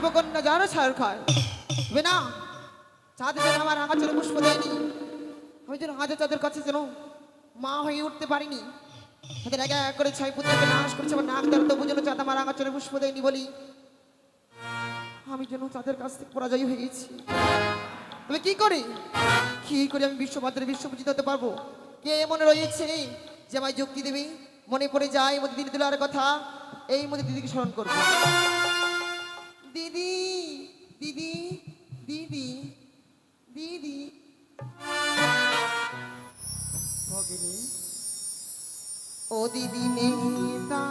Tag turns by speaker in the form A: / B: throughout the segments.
A: দেবকন্যা যারা ছাড় খায় হবে না। চাঁদ যেন আমার আগাছারে পুষ্প দেয়নি, আমি যেন হাজার চাঁদের কাছে যেন মা হয়ে উঠতে পারিনি। তাদের এক এক করে 6 পুত্রকে নাশ করেছে আমার নাক দেওয়ার, তবু যেন চাঁদ আমার আগাছারে পুষ্প দেয়নি বলি আমি যেন চাঁদের কাছ থেকে পরাজয় হয়ে গেছি। তবে কি করে আমি বিশ্বপাত্রে বিশ্বপূজিত হতে পারবো? কে মনে রয়েছে যে আমায় যুক্তি দেবে? মনে পড়ে যায় মধ্যে দিদি দুলার কথা, এই মধ্যে দিদিকে স্মরণ করবো। দিদি দিদি দিদি দিদি ভগিনী, ও দিদি নেতা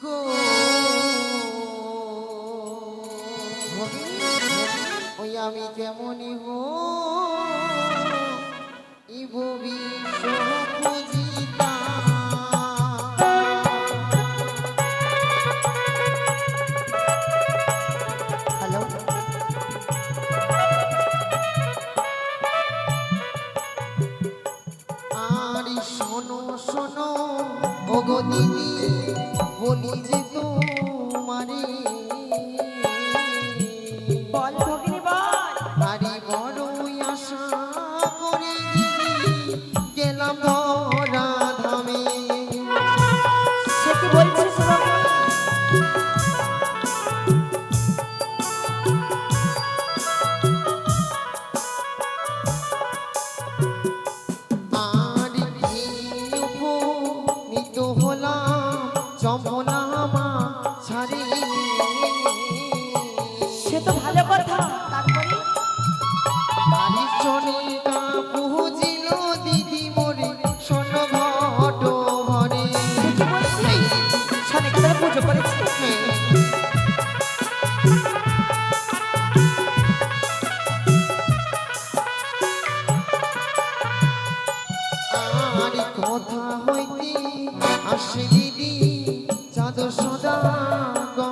A: গো, ওই আমি কেমনই হো ইবো বিশ্ব পূজিতা। হ্যালো, আরে শোনো শোনো ও গো দিদি, বলি যে তোমারে
B: বল ভগিনী বল।
A: আরে বড়ই আশা করে দিদি গেলাম ধরা ধামে।
B: সে কি বলছিস বাবা?
A: আরে নিত হলাম চম্পলা মা ছাড়ে।
B: সে তো ভালো কথা, তারপরে
A: আরে শনিকা পুজিল দিদি মোরে শোন ঘট ভরে।
B: সে কি বলছিস? শনিকে তারা পুজো করেছে।
A: আরে কথা হইতে আসে দিদি চাঁদ সদা গো,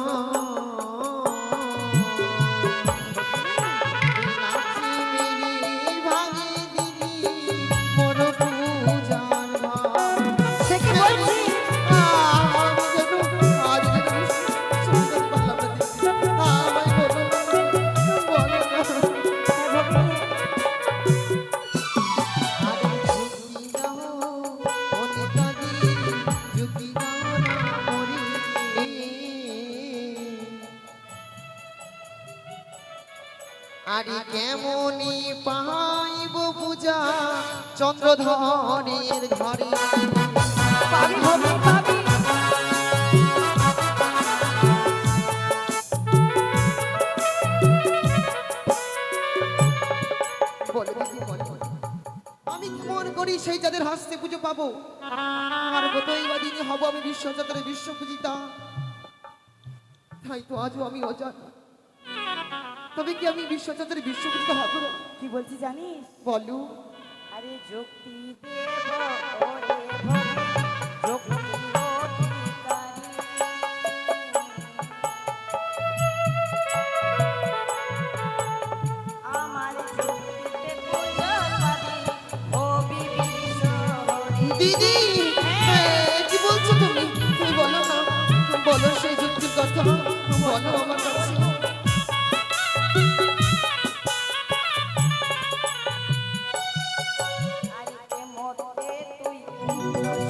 A: নাচি মেরে ভাগে দিদি মোর পূজার ঘর।
B: সে কি বলছিস?
A: আমি যেন আজ শুনতে পারলাম না দিদি, আমায় বলো না, বলো না।
B: হ্যাঁ ভগিনী,
A: আরে যুক্তি দাও ও নেতাজি, যুক্তি দাও না মরি। আরে কেমনি পাইব পূজা চন্দ্রধরের ঘরে।
B: পাবি ভগিনী পাবি।
A: বলে দিদি বলে, আমি কেমন করি সেই যাদের হাসতে পুজো পাবো? আর কতই বা দিনই হব আমি বিশ্বচন্দ্রে বিশ্ব পূজিতা। তাই তো আজও আমি অজানা, তবে কি আমি বিশ্বচন্দ্রে বিশ্ব পূজিতা হব না?
B: কি বলছি জানিস?
A: বলো।
B: আরে যুক্তি দেব ওরে ভগিনী, যুক্তির অধিকারী। আমার যুক্তিতে পুজো পাবি, হবি বিশ্বহরি।
A: দিদি কি বলছো তুমি? তুমি বলো না, বলো সেই যুক্তির কথা, বলো আমার কাছে।
B: আরে কে মতে তুই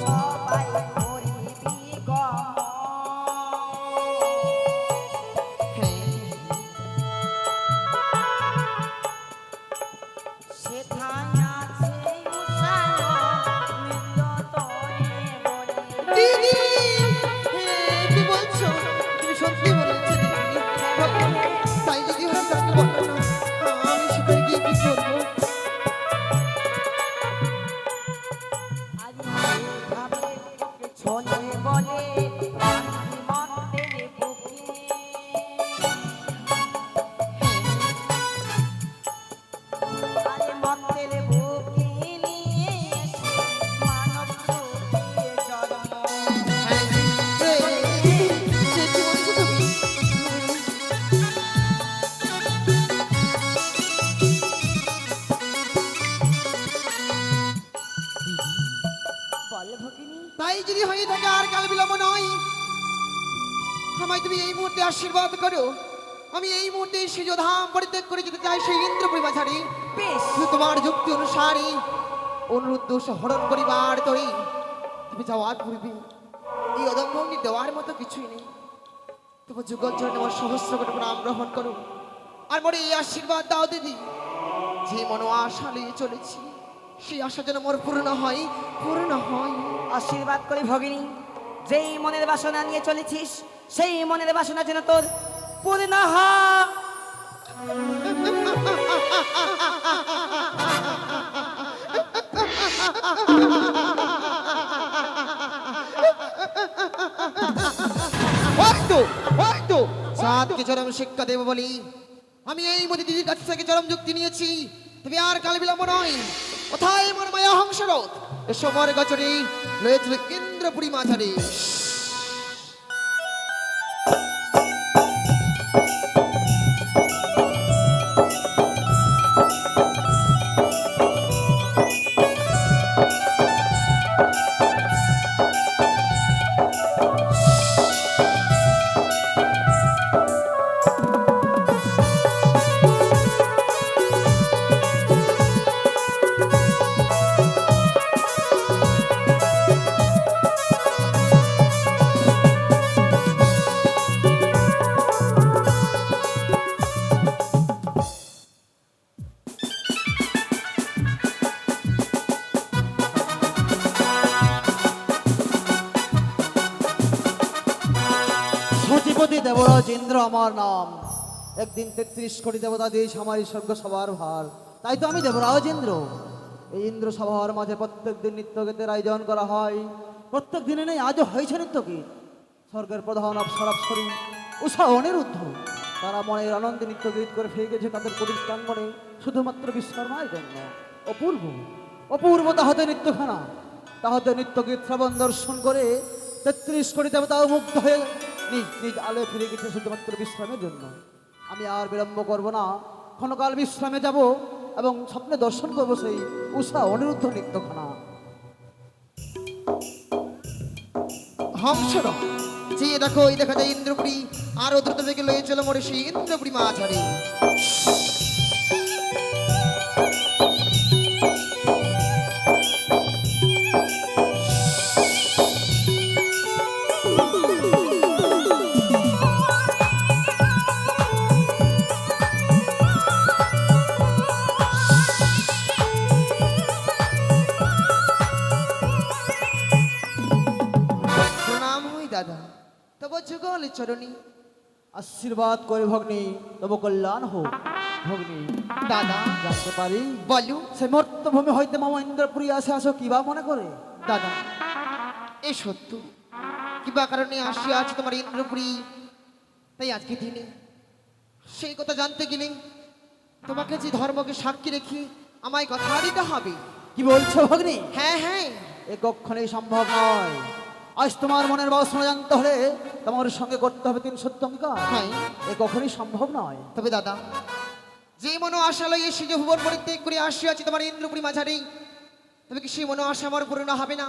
B: সবাই করিবি গম। সেথায় আছে উষার নৃত্য তোরে বলে।
A: দিদি কি বলছো? তুমি সত্যি বলেছো দিদি? তাই যদি হয় তাকে বলো না, আমি সেখানে গিয়ে কি করবো?
B: আজ ভাবে ছোনে বলে গান্ধী মতের বুকে। আরে মতের বুকে নিয়ে এসে মানব রূপে জন্ম।
A: সে কি বলছো তুমি?
B: বল ভগিনী,
A: তাই যদি হয়ে থাকে আর কাল বিলম্ব নয়, আমায় তুমি এই মুহূর্তে আশীর্বাদ করো। আমি এই মুহূর্তে সিজধাম পরিত্যাগ করে যেতে চাই সেই ইন্দ্রপুরী মাঝারি।
B: বেশ,
A: শুধু তোমার যুক্তি অনুসারে অনুরোধ হরণ করিবার তরে তুমি যাওয়ার পূর্বে এই অদম্ভঙ্গি দেওয়ার মতো কিছুই নেই। তবু যুগল জন্য আমার সহস্র কোটি প্রণাম গ্রহণ করো। আর মোর এই আশীর্বাদ দাও দিদি, যে মনো আশা নিয়ে চলেছি সেই আশা যেন মোর পূর্ণ হয়, পূর্ণ হয়।
B: আশীর্বাদ করি ভগিনী, যেই মনের বাসনা নিয়ে চলেছিস সেই মনের বাসনা যেন তোর পূর্ণ হয়।
A: হয়তো হয়তো সাতকে চরম শিক্ষা দেব বলি আমি এই মধ্যে দিদির কাছ থেকে চরম যুক্তি নিয়েছি। তবে আর কাল বিলম্ব নয়, কোথায় মোর মায়া হংসরথ এসো মোর গচরে লয়েছিল ইন্দ্রপুরী মাঝারে।
C: সতীপতি দেবরাজ ইন্দ্র আমার নাম। একদিন 33 কোটি দেবতা দেশ আমারই স্বর্গ সবার ভার। তাই তো আমি দেবরাজ ইন্দ্র। এই ইন্দ্র সভার মাঝে প্রত্যেক দিন নৃত্যগীতের আয়োজন করা হয়। প্রত্যেক দিনে নেই, আজও হয়েছে নৃত্যগীত। স্বর্গের প্রধান অপ্সরাপ্সরী উষা অনিরুদ্ধ তারা মনের আনন্দে নৃত্যগীত করে ফিরে গেছে তাদের কুটির প্রাঙ্গণে শুধুমাত্র বিশ্রামের জন্য। অপূর্ব অপূর্ব তাহাতে নৃত্যখানা, তাহাতে নৃত্যগীত শ্রবণ দর্শন করে 33 কোটি দেবতাও মুগ্ধ হয়ে নিজ নিজ আলোয় ফিরে গেছে শুধুমাত্র বিশ্রামের জন্য। আমি আর বিলম্ব করব না, ক্ষণকাল বিশ্রামে যাব এবং স্বপ্নে দর্শন করব সেই উষা অনিরুদ্ধ নৃত্যখানা।
A: হংসর যে দেখো এই দেখা যায় ইন্দ্রপুরী, আর দ্রুত বেগে লয়ে চলো মোরে সেই ইন্দ্রপুরী মাঝারে। প্রণাম হই দাদা, তব যুগল চরণী।
C: আশীর্বাদ করে ভগ্নী, তব কল্যাণ হোক। ভগ্নী
A: দাদা
C: জানতে পারি
A: বলো।
C: সে মর্তভূমি হইতে মামা ইন্দ্রপুরী আসে আসো কিবা মনে করে?
A: দাদা এ সত্য কিবা কারণে আসিয়া আছে তোমার ইন্দ্রপুরী, তাই আজকে দিনে সেই কথা জানতে গেলে তোমাকে যে ধর্মকে সাক্ষী রেখে আমায় কথা দিতে হবে।
C: কি বলছো ভগ্নী?
A: হ্যাঁ হ্যাঁ,
C: এ কখনোই সম্ভব নয়। আজ তোমার মনের বাসনা জানতে হলে তোমার সঙ্গে করতে হবে 3 সত্য অঙ্গীকার।
A: হ্যাঁ।
C: এ কখনোই সম্ভব নয়।
A: তবে দাদা যে মনো আশা লইয়ে সে যে ভুবন পরিত্যাগ করে আসিয়াছি তোমার ইন্দ্রপুরী মাঝারি, তবে কি সেই মনো আশা আমার পূর্ণ হবে না?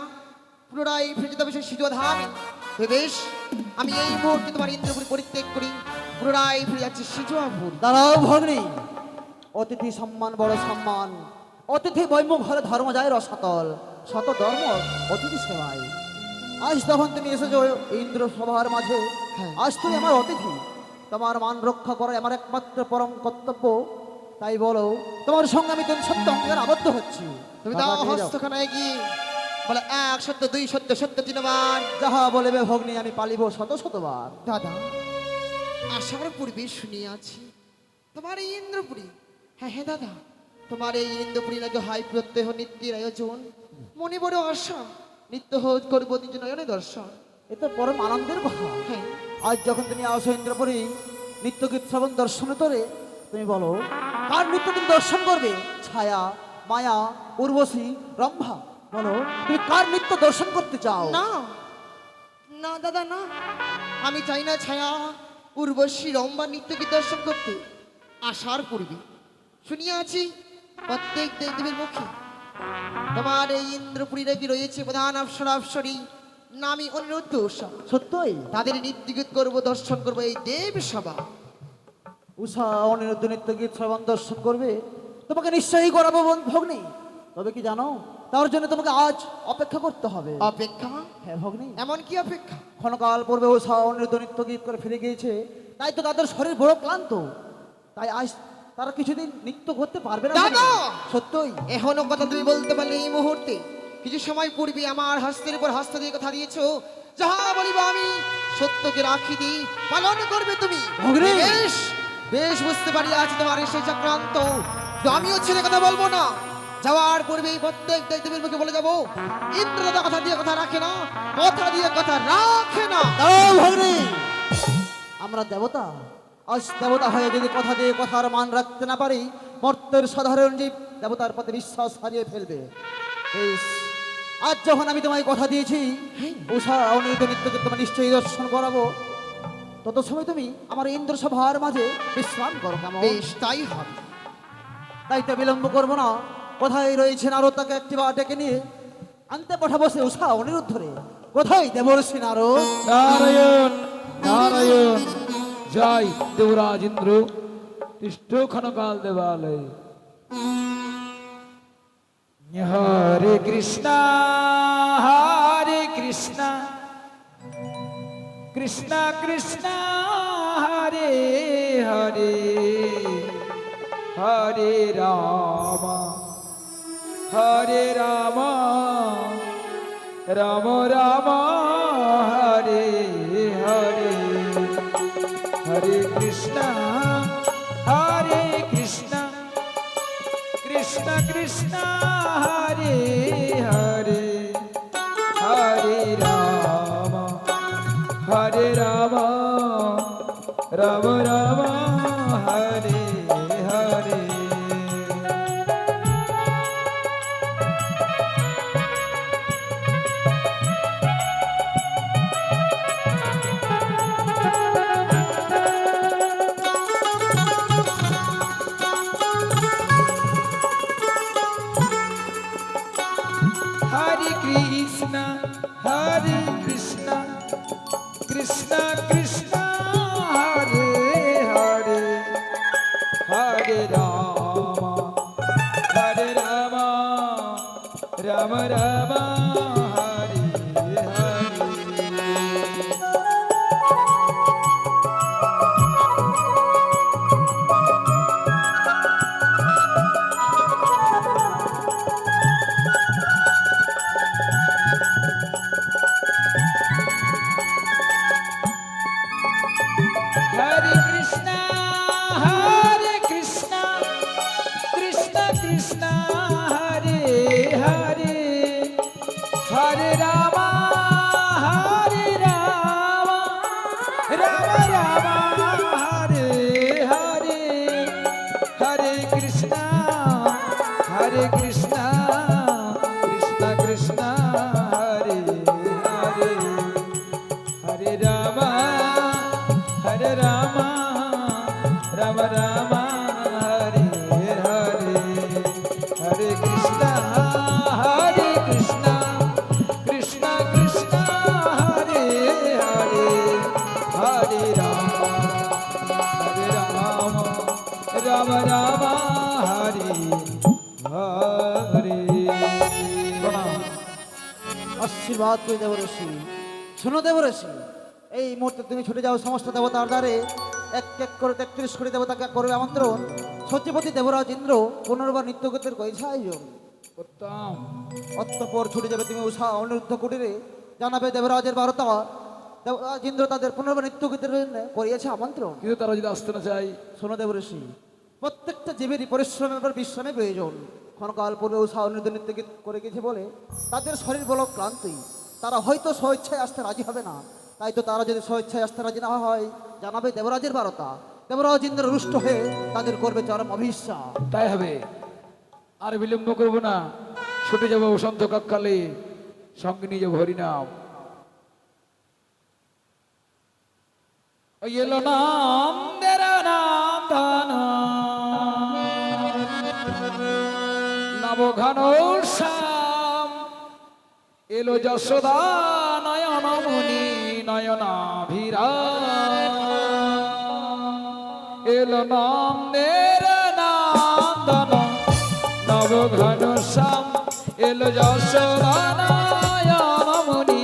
A: পুনরায় ফিরে যেতে হবে সেই সিজধামে। তবে বেশ, আমি এই মুহূর্তে তোমার ইন্দ্রপুরী পরিত্যাগ করি, পুনরায় ফিরে যাচ্ছি সিজুয়াপুর।
C: দাঁড়াও ভগ্নী, অতিথি সম্মান বড় সম্মান। অতিথি বৈমুখ হলে ধর্ম যায় রসাতল, শত ধর্ম অতিথি সেবায়। আজ তখন তুমি এসেছো ইন্দ্র সভার মাঝে,
A: হ্যাঁ।
C: আজ তুমি আমার অতিথি। তোমার মান রক্ষা করা আমার একমাত্র পরম কর্তব্য। তাই বলো, তোমার সঙ্গে আমি 3 সত্য অঙ্গীকার আবদ্ধ হচ্ছি।
A: তুমি দাও
C: বাবা, নিয়ে যাও।
A: হস্তখানায় গিয়ে বলে 1 সত্য 2 সত্য সত্য 3 বার।
C: যাহা বলবে ভগ্নী আমি পালিব শত শতবার।
A: দাদা আসার পূর্বে শুনিয়াছি তোমার এই ইন্দ্রপুরী, হ্যাঁ হ্যাঁ দাদা, তোমার এই ইন্দ্রপুরী নাকি হাই প্রত্যহ নিত্যের আয়োজন। মনে বড় আশা নিত্য হোক করব নিজ নয়নে দর্শন।
C: এ তো পরম আনন্দের কথা।
A: হ্যাঁ
C: আজ যখন তুমি আসো ইন্দ্রপুরী নিত্যগীত শ্রবণ দর্শনে তোরে, তুমি বলো কার নৃত্য তুমি দর্শন করবে? ছায়া, মায়া, উর্বশী, রম্ভা, বলো তুমি কার নৃত্য দর্শন করতে চাও?
A: না না দাদা না, আমি চাই না ছায়া উর্বশী রম্বা নৃত্যকে দর্শন করতে। আসার পূর্বে শুনিয়াছি প্রত্যেক দেবদেবীর মুখে তোমার এই ইন্দ্রপুরী নাকি রয়েছে প্রধান অপ্সরা অপ্সরী না আমি অনিরুদ্ধ উষা
C: সত্যই
A: তাদের নৃত্য গীত করবো, দর্শন করবো এই দেব সভা।
C: উষা অনিরুদ্ধ নৃত্য গীত শ্রবণ দর্শন করবে, তোমাকে নিশ্চয়ই করাবো ভগ্নী। তবে কি জানো, তার জন্য তোমাকে আজ অপেক্ষা করতে হবে।
A: অপেক্ষা?
C: হ্যাঁ ভগ্নী,
A: এমন কি অপেক্ষা?
C: ক্ষণকাল পূর্বে উষা অনিরুদ্ধ নৃত্য গীত করে ফিরে গিয়েছে, তাই তো তাদের শরীর বড় ক্লান্ত, তাই আজ তারা কিছুদিন নৃত্য করতে পারবে না।
A: দাদা!
C: সত্যই
A: এখনো কথা তুমি বলতে পারলে এই মুহূর্তে? কিছু সময় পূর্বে আমার হস্তের উপর হস্ত দিয়ে কথা দিয়েছো, যাহা বলিব আমি সত্যকে রাখি দিই, পালন করবে তুমি।
C: ভগ্নী!
A: বেশ বেশ বুঝতে পারি আজ তোমার সেই চক্রান্ত, তো আমিও ছেড়ে কথা বলবো না। যাওয়ার পূর্বেই প্রত্যেক দেবীর মুখে বলে যাবো, ইন্দ্র দাদা কথা দিয়ে কথা রাখে না, কথা দিয়ে কথা রাখে না।
C: দাঁড়াও ভগ্নী, আমরা দেবতা, আজ দেবতা হয়ে যদি কথা দিয়ে কথার মান রাখতে না পারি, মর্তের সাধারণ জীব দেবতার প্রতি বিশ্বাস হারিয়ে ফেলবে। বেশ, আজ যখন আমি তোমায় কথা দিয়েছি উষা অনিরুদ্ধ নৃত্যকে তোমায় নিশ্চয়ই দর্শন করাবো, তত সময় তুমি আমার ইন্দ্র সভার মাঝে বিশ্রাম করো কেমন?
A: বেশ তাই হবে।
C: তাই তো বিলম্ব করবো না, কোথায় রয়েছেন আরো তাকে একটি বা ডেকে নিয়ে আনতে পাঠাবো সে উষা অনিরুদ্ধরে। কোথায় দেবর্ষি নারদ?
D: নারায়ণ নারায়ণ, জয় দেবরাজ ইন্দ্র, তিষ্ঠ ক্ষণকাল দেবালয়। হরে কৃষ্ণ হরে কৃষ্ণ, কৃষ্ণ কৃষ্ণ হরে হরে, হরে রাম হরে রাম, রাম রাম হরে হরে, হরে কৃষ্ণ হরে কৃষ্ণ, কৃষ্ণ কৃষ্ণ হরে হরে, হরে Ram Ram Ram Hare Hare. Hare Krishna, Hare Krishna, Krishna Krishna, Hare Hare, Hare Rama, Hare Rama, Rama Rama, Hare Hare. Hare Krishna, Hare Krishna, Krishna Krishna, Hare Hare, Hare Rama, Hare Rama, Rama Rama, Hare Hare, Hare Krishna, Hare Krishna, Krishna Krishna, Hare Hare, Hare Rama, Hare Rama, Rama Rama, Hare Hare, Hare Krishna, Hare Krishna, Krishna Krishna, Hare Hare, Hare Rama, Hare Rama, Rama Rama, Hare Hare.
C: আশীর্বাদ করে দেবর্ষি। শোনো দেবর্ষি, এই মুহূর্তে তুমি ছুটে যাও সমস্ত দেবতার দ্বারে, এক এক করে 33 কোটি দেবতাকে করবে আমন্ত্রণ। সত্যপতি দেবরাজ ইন্দ্র পুনর্বার নিত্যগতের করেছে আয়োজন।
D: উত্তম।
C: অতঃপর ছুটে যাবে তুমি উষা অনিরুদ্ধ কুটিরে, জানাবে দেবরাজের বার্তা, দেবরাজ ইন্দ্র তাদের পুনর্বার নিত্যগতের জন্য করিয়েছে আমন্ত্রণ।
D: কিন্তু তারা যদি আসতে না চাই?
C: শোনো দেবর্ষি, প্রত্যেকটা জীবেরই পরিশ্রমের পর বিশ্রামের প্রয়োজন। ক্ষণকাল পূর্বে উষা অনিরুদ্ধ নৃত্য গীত করে গেছে বলে তাদের শরীর বড় ক্লান্তি, তারা হয়তো স্বেচ্ছায় আসতে রাজি হবে না। তাই তো তারা যদি স্বেচ্ছায় আসতে রাজি না হয়, জানাবে দেবরাজের বার্তা। দেবরাজ ইন্দ্র রুষ্ট হয়ে তাদের করবে চরম অভিশাপ।
D: তাই হবে, আর বিলম্ব করবো না, ছুটে যাবো বসন্ত কাককালে, সঙ্গে নিয়ে যাবো হরিনাম। ওই এলো নাম দেরা নাম ধান নব ঘন শ্যাম, এলো যশোদা নয়নমণি নয়নাভিরা, এলো নন্দের নন্দন নবঘন শ্যাম, এলো যশোদা নয়নমণি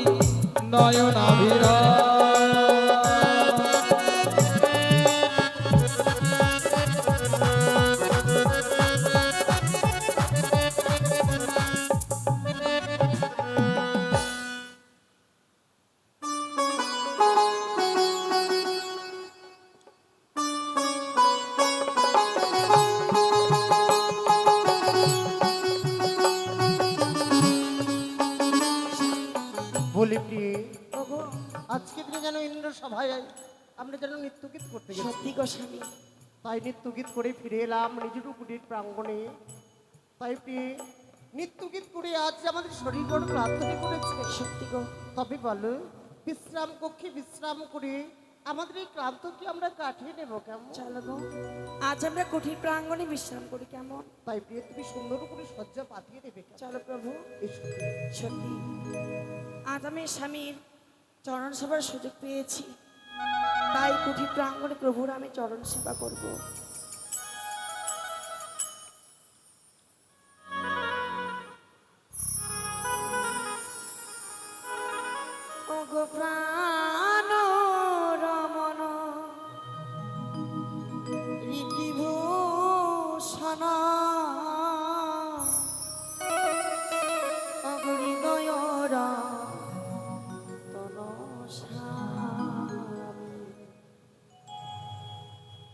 D: নয়নাভিরা।
A: বলি প্রিয়ে,
B: ওগো
A: আজকে দিনে যেন ইন্দ্র সভায় আমরা যেন নৃত্যগীত করতে গেছি,
B: সত্যি গো স্বামী।
A: তাই নৃত্যগীত করে ফিরে এলাম নিজের কুটির প্রাঙ্গণে। তাই প্রিয়ে, নৃত্যগীত করে আজ আমাদের শরীর বড় ক্লান্ত হয়ে পড়েছে।
B: সত্যি গো।
A: তবে বলো, বিশ্রাম কক্ষে বিশ্রাম করে আমাদের এই ক্লান্ত কি আমরা কাটিয়ে নেবো কেমন?
B: চলো গো, আজ আমরা কুঠির প্রাঙ্গণে বিশ্রাম করি কেমন?
A: তাই প্রিয়, তুমি সুন্দর করে সজ্জা পাঠিয়ে দেবে কেমন?
B: চলো প্রভু।
A: এসো।
B: সত্যি আজ আমি স্বামীর চরণ সেবার সুযোগ পেয়েছি, তাই কুঠির প্রাঙ্গণে প্রভুর আমি চরণ সেবা করব। ওগো প্রাণ রমণ রীতিভূষণ অগরিদয়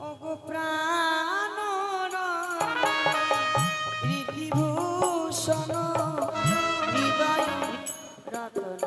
B: ওগো প্রাণ রীতিভূষণ হৃদয় রতন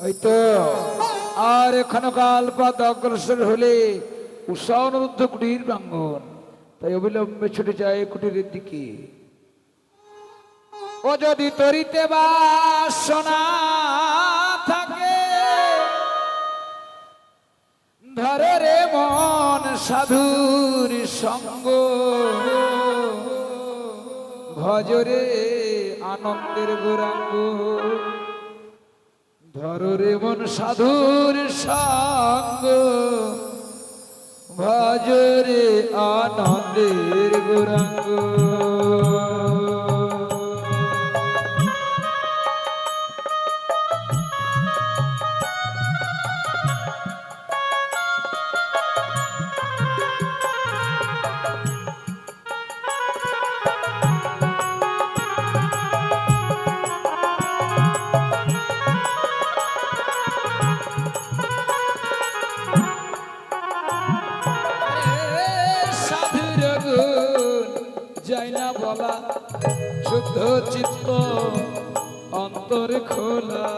D: ওই তো আর এখনো কাল পথ অগ্রসর হলে উৎসাহ অনুরুদ্ধ কুটির প্রাঙ্গণ, তাই অবিলম্বে ছুটে যায় কুটিরের দিকে। ও যদি তরিতে বাসনা থাকে, ধরে রে মন সাধুর সঙ্গ, ভজরে আনন্দের গৌরাঙ্গ, ধরো রে মন সাধুর সঙ্গ, ভজরে আনন্দের গৌরাঙ্গ। সাধুর গুণ যাই না বলা, শুদ্ধ চিত্ত অন্তর খোলা।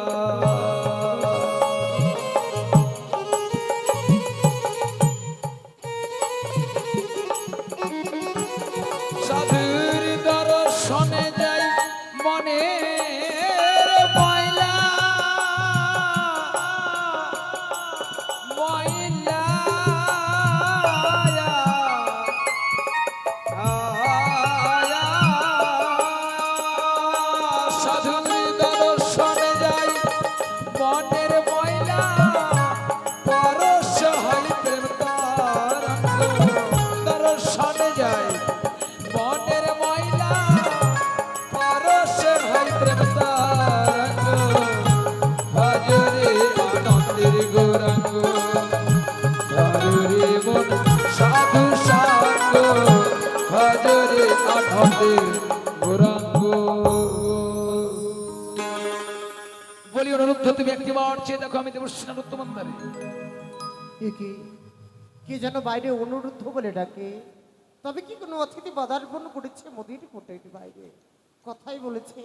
D: সাধুর দর্শনে যাই মনের ময়লা, ময়লা সাধুর দর্শনে যাই মনের ময়লা, পরশ হয় প্রেম তরঙ্গ। দর্শনে যাই মনের ময়লা, পরশ হয় প্রেম তরঙ্গ। ভজরে আনন্দের গৌরাঙ্গ, ধরে মন সাধু সঙ্গ, ভজরে আনন্দের গৌরাঙ্গ। বলি অনুরুদ্ধ, তুমি একটিবার চেয়ে দেখো, আমি দেবশ্রী নারদ মন্দারে।
A: এ কি কে যেন বাইরে অনুরুদ্ধ বলে ডাকে? তবে কি কোনো অতিথি পদার্পণ করেছে মোদির কোটের বাইরে? কথাই বলেছে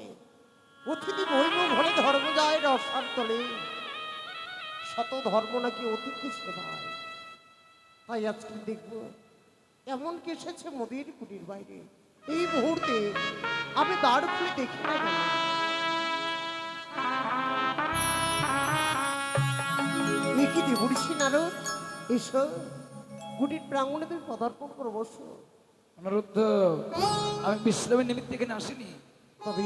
A: অতিথি বইব ভরে ধর্ম যায় রসার তলে, শত ধর্ম নাকি অতিথি সেবায়। তাই আজকে দেখবো এমন কে এসেছে মোদির কুটির বাইরে। এই মুহূর্তে আমি দ্বার খুলে দেখি না কেন? কি দেবর্ষি নারদ, এসো কুটির প্রাঙ্গণে তুমি পদার্পণ করো, বসো।
D: অনুরুদ্ধ, আমি বিশ্রামের নিমিত্তে এখানে আসিনি।
A: তবে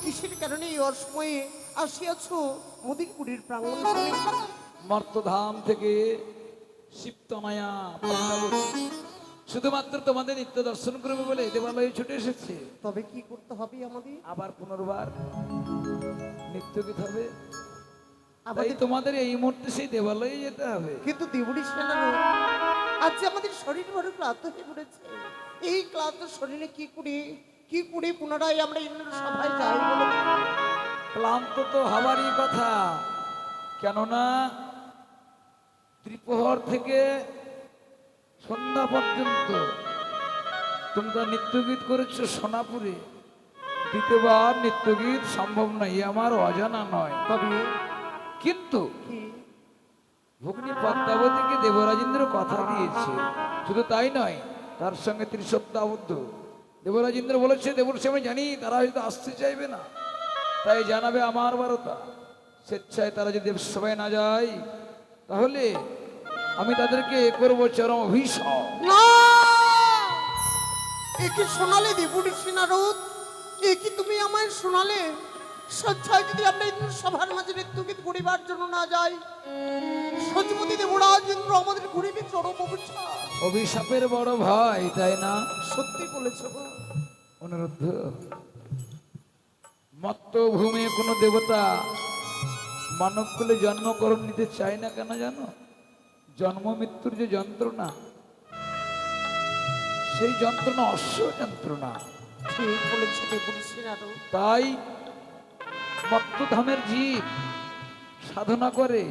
A: কিসের কারণে এই অসময়ে আসিয়াছ মোদির কুটির প্রাঙ্গণে শুনি?
D: মর্তধাম থেকে শিবতনয়া পদ্মাবতী শুধুমাত্র তোমাদের নিত্য দর্শন করবে বলে দেবালয়ে ছুটে এসেছে।
A: তবে কি করতে হবে আমাদের?
D: আবার পুনর্বার নিত্য গীত হবে, তাই
A: আমাদের
D: তোমাদের এই মুহূর্তে সেই দেবালয়ে যেতে হবে।
A: কিন্তু দেবর্ষি নারদ, আজ আমাদের শরীর বড় ক্লান্ত হয়ে পড়েছে। এই ক্লান্ত শরীরে কি করে পুনরায় আমরা ইন্দ্র সভায় যাই বলো?
D: ক্লান্ত তো হবারই কথা, কেননা ত্রিপ্রহর থেকে সন্ধ্যা পর্যন্ত তোমরা নৃত্যগীত করেছো সোনাপুরে। দ্বিতীয়বার নৃত্যগীত সম্ভব নয়, আমার অজানা নয়।
A: তবে
D: কিন্তু
A: কি
D: ভগ্নী পদ্মাবতীকে দেবরাজেন্দ্র কথা দিয়েছে, শুধু তাই নয়, তার সঙ্গে ত্রিসত্য আবদ্ধ। দেবরাজেন্দ্র বলেছে, দেবর্ষি আমি জানি তারা হয়তো আসতে চাইবে না, তাই জানাবে আমার বারতা। স্বেচ্ছায় তারা যদি সবাই না যায়, তাহলে আমি তাদেরকে করব চরম অভিশাপ।
A: না, এ কি শোনালে দেবর্ষি নারদ? এ কি তুমি আমায় শোনালে? স্বেচ্ছায় যদি আমরা ইন্দ্র সভার মাঝে নৃত্যগীত করিবার জন্য না যাই, সচিপতি দেবরাজ ইন্দ্র আমাদের করিবে চরম অভিশাপ।
D: অভিশাপের বড় ভয়, তাই না?
A: সত্যি বলেছ গো।
D: অনুরুদ্ধ, মত্ত ভূমি কোনো দেবতা মানবকুলে জন্মকরণ নিতে চায় না কেন জানো? জন্ম মৃত্যুর যে যন্ত্রণা, সেই যন্ত্রণা অশ্ব যন্ত্রণা।
A: ঠিক বলেছ দেবর্ষি নারদ।
D: তাই মত্তধামের জীব সাধনা করে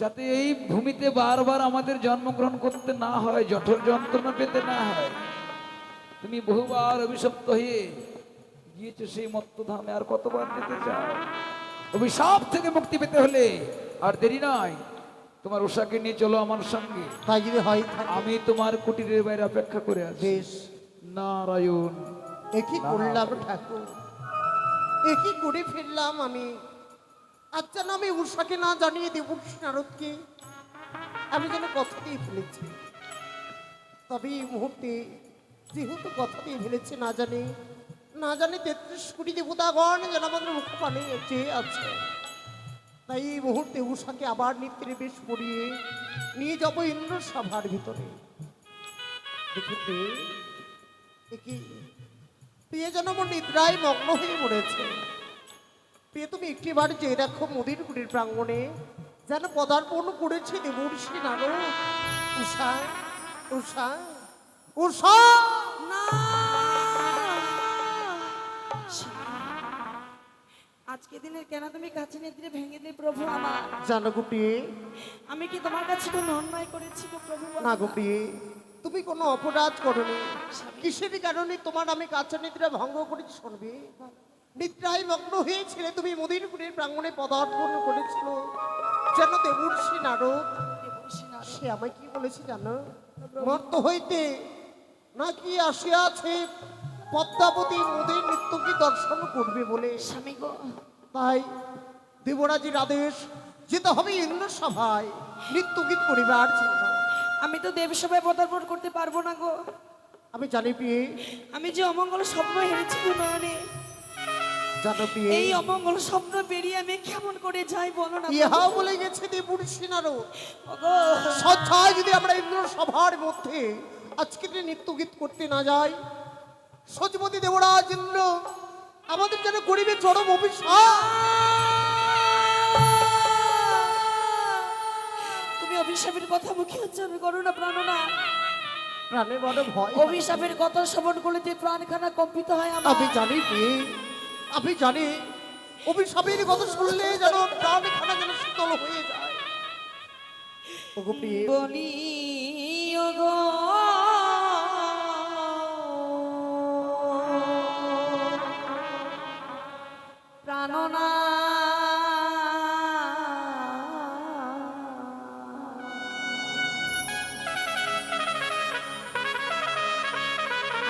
D: যাতে এই ভূমিতে বারবার আমাদের জন্মগ্রহণ করতে না হয়, জঠর যন্ত্রণা পেতে না হয়। তুমি বহুবার অভিশপ্ত হয়ে গিয়েছো সেই মত্তধামে, আর কতবার যেতে চাও? অভিশাপ থেকে মুক্তি পেতে হলে আর দেরি নয়, তোমার উষাকে নিয়ে চলো আমার সঙ্গে।
A: তাই যদি হয় থাকে
D: আমি তোমার কুটিরের বাইরে অপেক্ষা করে আছি।
A: বেশ।
D: নারায়ণ,
A: এ কি করলাম ঠাকুর, এ কি করে ফেললাম আমি? আচ্ছা না, আমি উষাকে না জানিয়ে দেবর্ষি নারদকে আমি যেন কথা দিয়ে ফেলেছি। তবে এই মুহূর্তে যেহেতু কথা দিয়ে ফেলেছে, না জানে না জানি 33 কোটি দেবতাগণ যেন আমাদের মুখ পানে চেয়ে আছে। তাই এই মুহূর্তে উষাকে আবার নিত্যের বেশ পরিয়ে নিয়ে যাব ইন্দ্র সভার ভিতরে। দেখতে কি পেয়ে যেন আমার নিদ্রায় মগ্ন হয়ে পড়েছে। পেয়ে তুমি একটিবার যে দেখো মোদির কুটির প্রাঙ্গণে যেন পদার্পণ করেছে দেবর্ষি নারদ। উষা উষা উষা
B: না, আজকে দিনের কেন তুমি কাছে নিদ্রে ভেঙে দিলে প্রভু আমার?
A: জানো গুপি,
B: আমি কি তোমার কাছে কোনো অন্যায় করেছি গো প্রভু?
A: না গুপি, তুমি কোনো অপরাধ করনি। কিসের কারণে তোমার আমি কাছে নিদ্রা ভঙ্গ করেছি শুনবি? নিদ্রায় মগ্ন হয়েছিলে তুমি মোদির কুটির প্রাঙ্গণে পদার্পণ করেছিল যেন দেবর্ষি নারদ। সে আমায় কি বলেছে জানো? মর্ত হইতে নাকি আসিয়াছে পদ্মাবতী মোদের নৃত্যকে দর্শন করবে বলে।
B: স্বামী গো,
A: তাই দেবরাজের আদেশ যেতে হবে ইন্দ্র সভায় নৃত্যগীত করিবার জন্য।
B: আমি তো দেবসভায় পদার্পণ করতে পারবো না গো।
A: আমি জানি পেয়ে,
B: আমি যে অমঙ্গল স্বপ্ন হেরেছি গো নয়নে,
A: জানো পেয়ে,
B: এই অমঙ্গল স্বপ্ন পেরিয়ে আমি কেমন করে যাই বলো না?
A: ইহাও বলে গেছে দেবর্ষি নারদ,
B: ওগো,
A: সচ্ছায় যদি আমরা ইন্দ্র সভার মধ্যে আজকে নৃত্যগীত করতে না যাই, সচিপতি দেবরাজ ইন্দ্র আমাদের যেন গরিবের চরম অভিশাপ।
B: তুমি অভিশাপের কথা মুখে উচ্চারণ করো না প্রাণনা।
A: প্রাণে বড় ভয়।
B: অভিশাপের কথা শ্রবণ করলে যে প্রাণখানা কম্পিত হয় আমার।
A: আমি জানি পেয়ে, আমি জানি অভিশাপের কথা শুনলে যেন প্রাণখানা যেন শীতল হয়ে যায়। ওগো প্রিয়ে,
B: বলি ওগো প্রাণনা,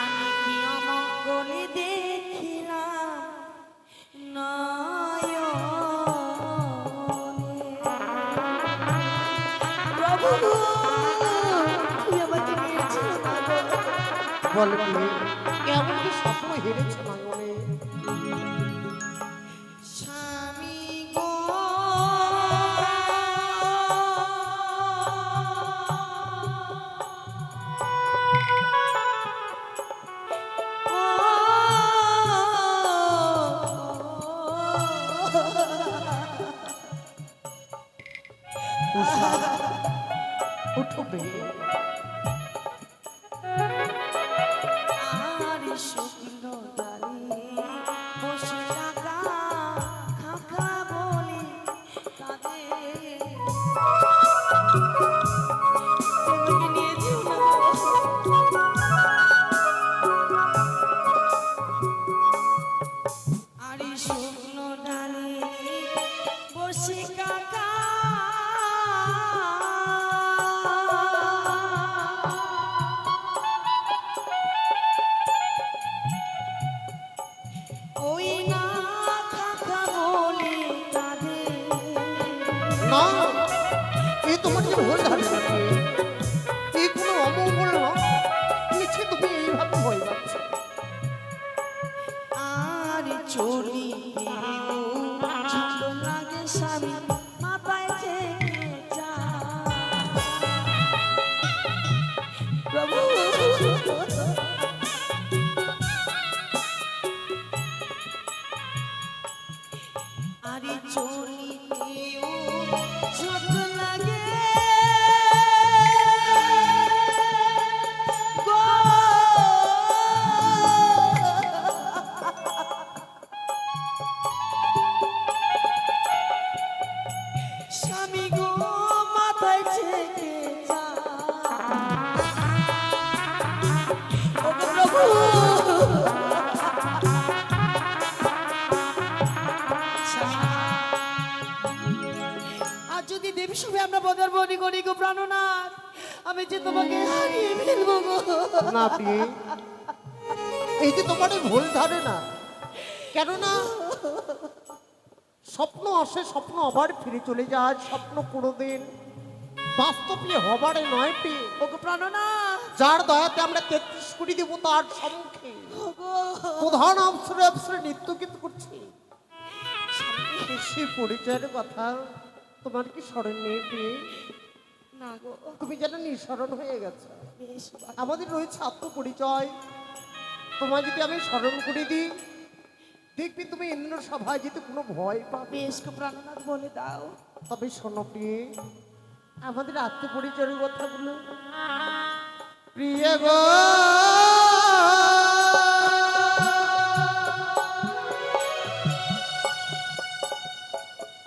B: আমি কি অমঙ্গলে দেখিলাম নয়নে। প্রভু তুমি আমাকে নিয়েছিলে না গো।
A: বল প্রিয়ে, কেমন কি স্বপ্ন হেরেছে নয়নে?
B: স্বামী গো,
A: উষা, উঠো প্রিয়ে।
B: আর শুকন ডালে বসে থাকা খাখা বলে কাঁদে। তোমাকে নিয়ে যেও না গো। আর শুকনো ডালে বসে কাকা ওই না খাখা বলে কাঁদে।
A: না, এ তোমার কি ভুল ধারণা প্রিয়ে? এ কোনো অমঙ্গল নয়। নিচে তুমি এইভাবে ভয় পাচ্ছ।
B: আর চলি ছোট লাগে স্বামী মাথায় থেকে যায়। প্রভু আরে চলি ছোট লাগে গো। স্বামী গো মাথায় থেকে যায়। ওগো প্রভু, আর যদি দেবী সবে আমরা পদার্পণ করি গো প্রাণনাথ, আমি যে তোমাকে হারিয়ে ফেলবো গো।
A: না প্রিয়ে, এই যে তোমার এই ভুল ধারণা। কেননা স্বপ্ন আসে, স্বপ্ন আবার ফিরে চলে যায়। স্বপ্ন কোনোদিন বাস্তবে হবারে নয় প্রিয়ে।
B: ওগো প্রাণনাথ,
A: যার দয়াতে আমরা 33 কোটি দেবতার সম্মুখে
B: ওগো
A: প্রধান অপসরে অপসরে নৃত্য কিন্তু করছি। সেই পরিচয়ের কথা তোমার কি স্মরণ নেই প্রিয়ে?
B: না গো,
A: তুমি যেন নিঃস্মরণ হয়ে গেছো।
B: বেশ বাবা।
A: আমাদের রয়েছে আত্মপরিচয়, তোমায় যদি আমি স্মরণ করে দিই দেখবি তুমি ইন্দ্র সভায় যেতে কোনো ভয় পাবে।
B: বেশ গো প্রাণনাথ, বলে দাও।
A: তবে শোনো প্রিয়ে, আমাদের আত্মপরিচয়ের কথাগুলো। প্রিয় গো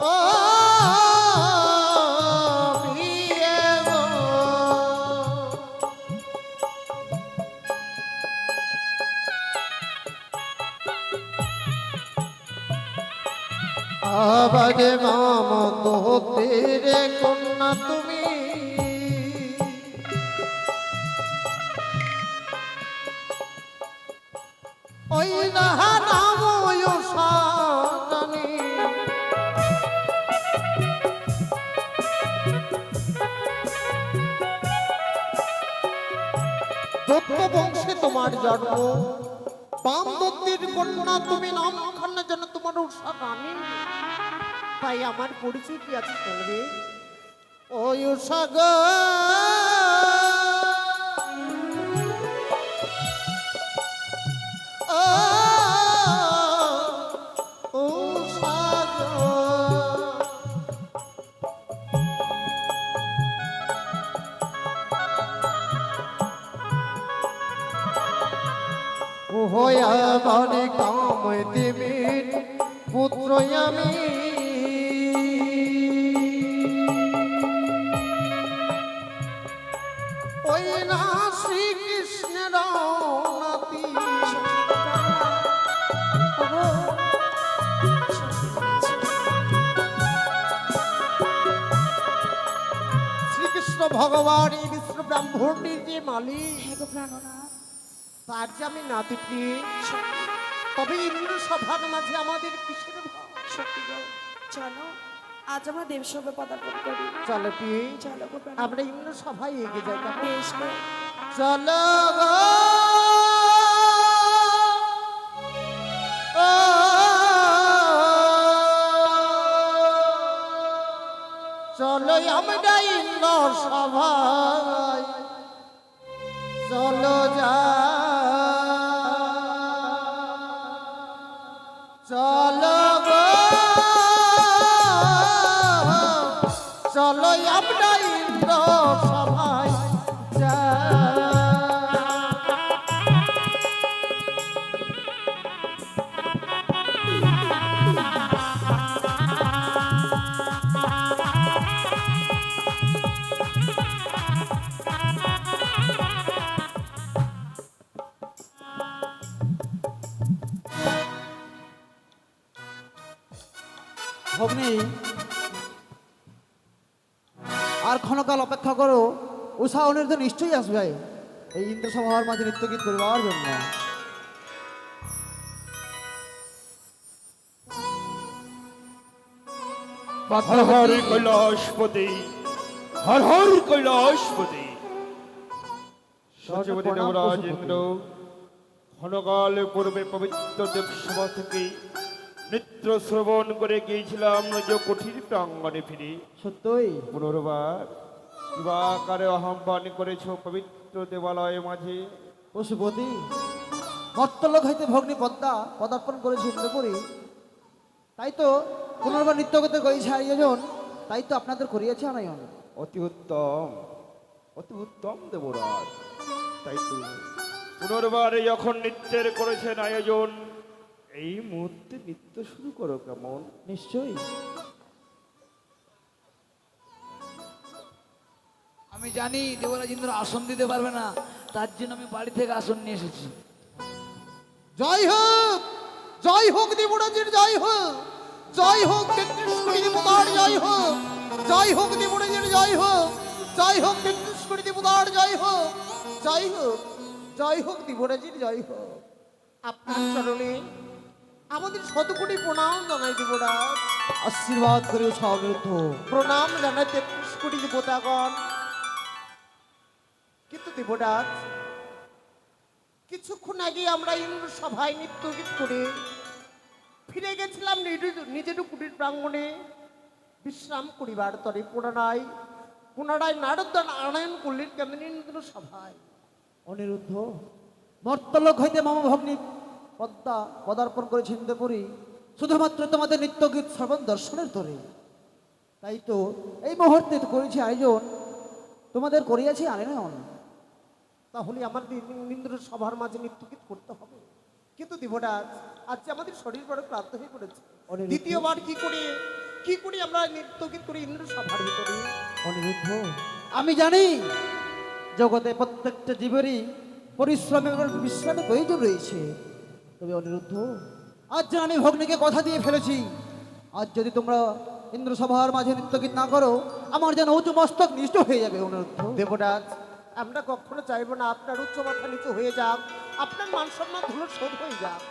A: ও প্রিয় গো, আবাগে মামত তেরে কন্যা তুমি, ওই না নাম সাজানি, দত্ত বংশে তোমার জন্ম, বাম দত্তের কন্যা তুমি, নাম খান্না যেন তোমার উৎসাহ আমি। তাই আমার পরিচয় কি আছে শুনবে? ওই উৎসাহ হয়া বাড়ি কাম দেবীর পুত্র আমি, ওই না শ্রীকৃষ্ণের নাতি। শ্রীকৃষ্ণ ভগবান এই বিষ্ণু ব্রাহ্মণীর যে মালিক,
B: হ্যাঁ গো প্রাণনাথ,
A: তার যে আমি নাতি প্রিয়। তবে ইন্দ্র সভার মাঝে আমাদের কিসের ভাব?
B: সত্যি গো, চলো আজ আমরা দেবসভা পদার্পণ করি।
A: চলো প্রিয়,
B: চলো গো প্রাণ,
A: আমরা ইন্দ্র সভায় এগিয়ে যাই। কেমন?
B: বেশ গো।
A: চলো গো ও, চলো আমরা ইন্দ্র সভায়, চলো যা, চলো গো চলো আমরা ইন্দ্র সভায় যা।
C: ভগ্নী, আর ক্ষণকাল অপেক্ষা করো, উষা অনির্দ নিশ্চয়ই আসবে এই ইন্দ্র সভার মাঝে নৃত্য গীত করিবার জন্য।
E: হর হর কৈলাসপতি, হর হর কৈলাসপতি। সচিবতী দেবরাজ ইন্দ্র ক্ষণকাল পূর্বে পবিত্র দেবসভা থেকে নৃত্য শ্রবণ করে গিয়েছিলাম নিজ কুঠির প্রাঙ্গণে ফিরে।
C: সত্যই
E: পুনর্বার বিবাকারে আহ্বান করেছ পবিত্র দেবালয় মাঝে।
C: পশুপতি, মর্তলোক হইতে ভগ্নী পদ্মা পদার্পণ করেছে ইন্দ্রপুরী, তাই তো পুনর্বার নৃত্য করতে করেছে আয়োজন, তাই তো আপনাদের করিয়েছে আনায়ন।
E: অতি উত্তম, অতি উত্তম দেবরাজ। তাই তো পুনর্বার যখন নৃত্যের করেছেন আয়োজন, এই মুহূর্তে নৃত্য শুরু করো। কেমন?
C: নিশ্চয়ই।
D: আমি জানি দেবরাজ ইন্দ্র আসন দিতে পারবে না, তার জন্য আমি বাড়ি থেকে আসন নিয়ে এসেছি।
A: জয় হোক, জয় হোক দেবরাজের জয় হোক, জয় হোক 33 কোটি দেবতার জয় হোক, জয় হোক দেবরাজের জয় হোক, জয় হোক 33 কোটি দেবতার জয় হোক, জয় হোক, জয় হোক দেবরাজের জয় হোক। আপনার চরণে আমাদের শতকোটি প্রণাম জানাই দেবরাজ।
C: আশীর্বাদ করে উষা অনির্দ।
A: প্রণাম জানাই 33 কোটি দেবতাগণ। কিন্তু দেবরাজ, কিছুক্ষণ আগে আমরা ইন্দ্র সভায় নৃত্য গীত করে ফিরে গেছিলাম নিজের কুটির প্রাঙ্গণে বিশ্রাম করিবার তরে পুনরায় নারদান আনয়ন করলেন কেমন ইন্দ্র সভায়।
C: অনিরুদ্ধ, মর্তলোক হইতে মম ভগ্নী পদ্মা পদার্পণ করে চিন্তা করি শুধুমাত্র তোমাদের নিত্যগীত শ্রবণ দর্শনের তরে। তাই তো এই মুহূর্তে তো করেছি আয়োজন, তোমাদের করিয়াছি আনয়ন।
A: তাহলে আমাদের ইন্দ্র সভার মাঝে নৃত্যগীত করতে হবে। কিন্তু দেবরাজ, আজ আমাদের শরীর বড় ক্লান্ত হয়ে পড়েছে।
C: অনিরুদ্ধ।
A: দ্বিতীয়বার কি করি আমরা নৃত্যগীত করি ইন্দ্র সভার ভিতরে?
C: অনিরুদ্ধ, আমি জানি জগতে প্রত্যেকটা জীবেরই পরিশ্রম এবং বিশ্রামের প্রয়োজন রয়েছে। তবে অনিরুদ্ধ, আজ যে আমি ভগ্নীকে কথা দিয়ে ফেলেছি, আজ যদি তোমরা ইন্দ্র সভার মাঝে নৃত্যগীত না করো, আমার যেন উঁচু মস্তক নিষ্ঠ হয়ে যাবে। অনিরুদ্ধ,
A: দেবরাজ, আমরা কখনো চাইবো না আপনার উচ্চ মাথা নিচু হয়ে যাক, আপনার মান সম্মান ধুলো শোধ হয়ে যাক।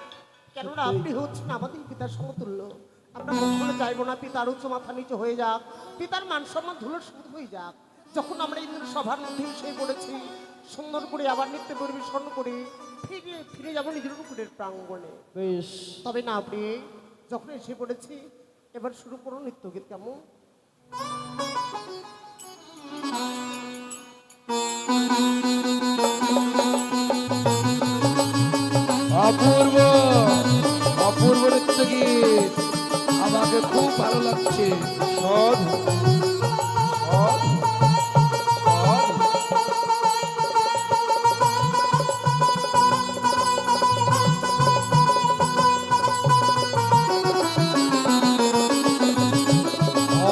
A: কেননা আপনি হচ্ছেন আমাদের পিতার সমতুল্য। আমরা কখনো চাইবো না পিতার উচ্চ মাথা নিচু হয়ে যাক, পিতার মান সম্মান ধুলো শোধ হয়ে যাক। যখন আমরা ইন্দ্র সভার মধ্যে এসে পড়েছি, সুন্দর করে আবার নৃত্য পরিবেশন করে ফিরে যাবো নিজের কুটিরের প্রাঙ্গণে।
C: বেশ,
A: তবে না আপনি যখন এসে পড়েছি, এবার শুরু করুন নৃত্যগীত। কেমন?
D: অপূর্ব অপূর্ব নৃত্য গীত, আমাকে খুব ভালো লাগছে।
E: সাধু সাধু সাধু।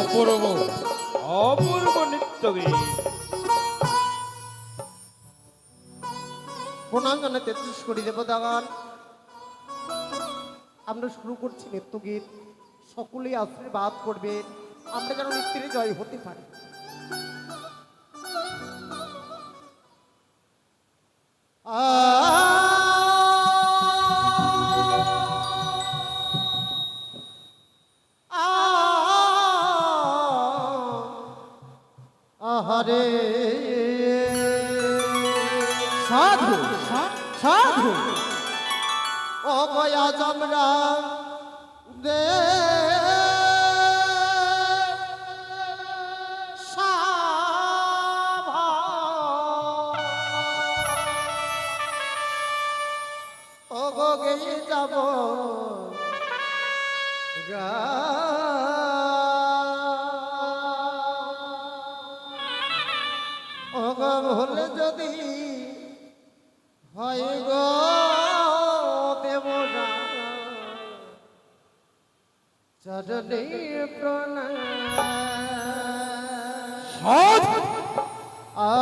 E: অপূর্ব অপূর্ব নৃত্যগীত।
A: প্রণাম জানাই 33 কোটি দেবতাগণ। আমরা শুরু করছি নৃত্যগীত। সকলেই আশীর্বাদ করবেন, আমরা যেন নৃত্যের জয় হতে পারি। আহারে
C: সাধু সাধু।
A: ও গয়া আমরা দে ও গো গিয়ে যাব ও গো ভুলে যদি হয় গো দেবরা চরণে প্রণাম। আ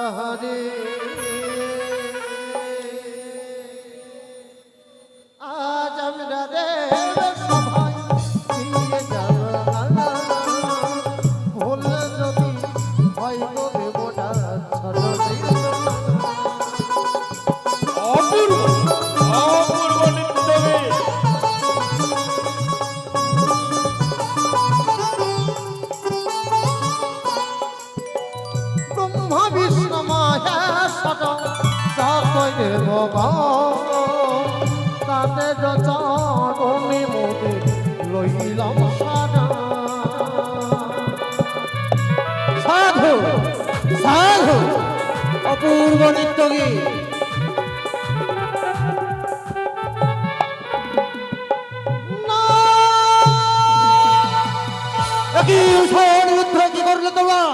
A: আহারে আজ আমরা দেব সবাই দিয়ে যাব ভুল যদি হয় গো দেবটা চরণে
E: অপূর্ব অপূর্ব নৃত্যগীত।
A: ব্রহ্মা বিষ্ণু মহেশ্বর যতই দেবগণ তাতে চরণে মোদে লইলাম সারা।
C: সাধু সাধু। অপূর্ব নৃত্যগীত। অনিরুদ্ধ, কি করলে তোমার?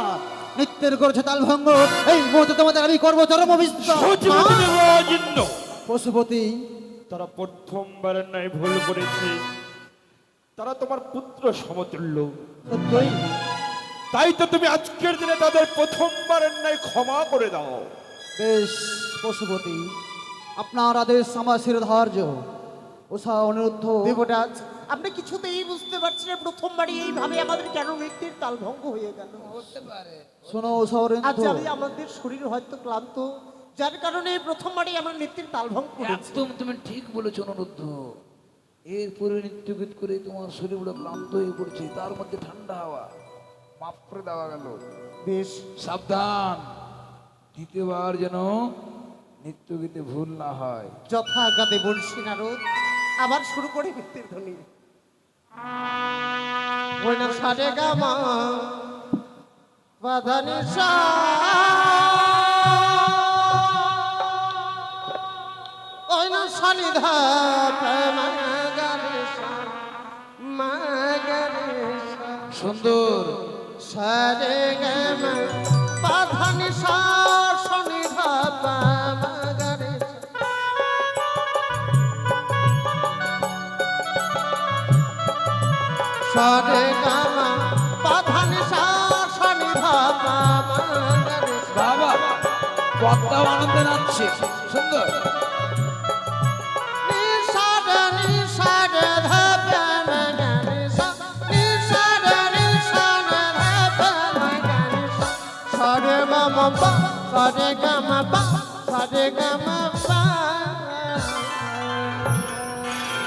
C: নৃত্যের করেছে তাল ভঙ্গ, এই মুহূর্তে তোমাদের আমি করবো চরম অভিস্তার।
E: সচিবতী দেবরাজেন্দ্র,
C: পশুপতি,
E: তারা প্রথমবারের ন্যায় ভুল করেছে। তারা তোমার পুত্র সমতুল্য,
C: সত্যই
E: তাই তো তুমি আজকের দিনে তাদের প্রথমবারের ন্যায় ক্ষমা করে দাও।
C: বেশ পশুপতি, আপনার আদেশ আমার শিরোধার্য। ওষা অনিরুদ্ধ,
A: দেবরাজ, আপনি কিছুতেই বুঝতে পারছেন না প্রথমবারই এইভাবে আমাদের কেন নৃত্যের তাল ভঙ্গ হয়ে গেল।
C: শোনো ওষা
A: আজ
C: অনিরুদ্ধ,
A: জানি আমাদের শরীর হয়তো ক্লান্ত, যার কারণে প্রথমবারই আমরা নৃত্যের তাল ভঙ্গ করেছি।
D: একদম তুমি ঠিক বলেছো অনুরুদ্ধ। এরপরে নৃত্যগীত করে তোমার শরীর বড় ক্লান্ত হয়ে পড়ছে, তার মধ্যে ঠান্ডা হাওয়া। মাফ করে দেওয়া গেল।
A: বেশ,
D: সাবধান, দ্বিতীয়বার যেন নৃত্য গীতে ভুল না হয়।
A: যথাজ্ঞাতে বলছি নারদ। আবার শুরু করে মৃত্যুর ধ্বনি। ওই না সারে গামা বাধানি সা, ওই না সানি ধা মাগারে সা, মাগারে সা,
D: সুন্দর,
A: সারে গামা বাধানি সা শনি ধা মাগারে সা। সারে গামা বাধানি সা শনি ধা মাগারে সা।
D: বাবা পদ্মাও আনন্দে নাচছে। সুন্দর,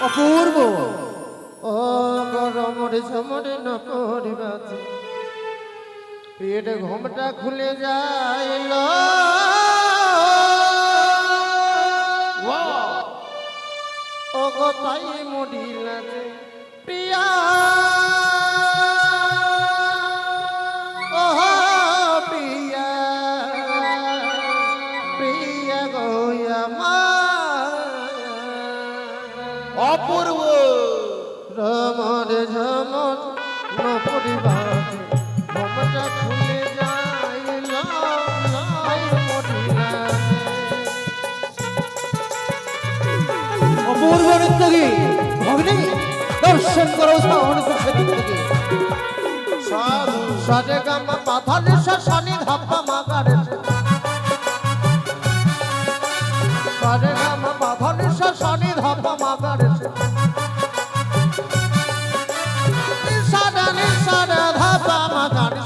C: অপূর্ব।
A: ও গরমরে ঝমরে ন করিবাছে, পেট ঘুমটা খুলে যাইল। ও গো তাই মরিলা যে প্রিয়া, ও প্রিয়া, প্রিয়া গোয়া মা
E: অপূর্ব
A: রমর ঝমর ন পরিবাতে, ঘুমটা খুলে যাইল তাই মরিলা যে।
C: অপূর্ব নৃত্য গীত ভগ্নী, দর্শন করো অনুপ্রবেশ নৃত্য গীত।
A: সাধু সারে গামা পাথারে শনি ধাপ্পা মাগারে, সারে গামা পাথারে শনি ধাপ্পা মাগারে, নিসারে নিসারে ধাপ্পা মাগারে,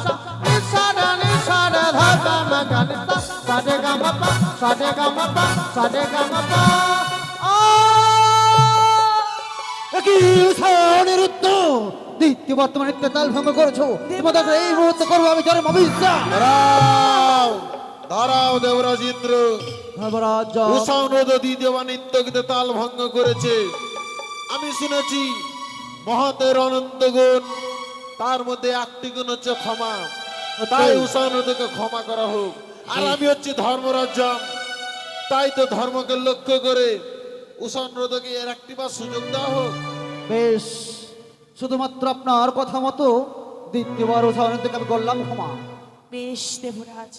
A: নিসারে নিসারে ধাপ্পা মাগারে, সারে গামা পা, সারে গামা পা, সারে গামা পা।
C: কি নিরুত্ত দ্বিতীয় বর্তমান নৃত্য তাল ভঙ্গ করেছো, তোমাদের এই মুহূর্তে করবো আমি চরম অবিশ্বাস।
F: দাঁড়াও দাঁড়াও দেবরাজ ইন্দ্র,
C: ধর্মরাজ
F: উষানুরোধ দ্বিতীয়বার নৃত্য গীতে তাল ভঙ্গ করেছে। আমি শুনেছি মহতের অনন্ত গুণ, তার মধ্যে একটি গুণ হচ্ছে ক্ষমা। তাই উষানুরোধকে ক্ষমা করা হোক। আর আমি হচ্ছি ধর্মরাজ্যম, তাই তো ধর্মকে লক্ষ্য করে উষানুরোধকে এর একটিবার সুযোগ দেওয়া হোক।
C: বেশ, শুধুমাত্র আপনার কথা মতো দ্বিতীয়বার উদাহরণ থেকে আমি করলাম ক্ষমা।
B: বেশ দেবরাজ,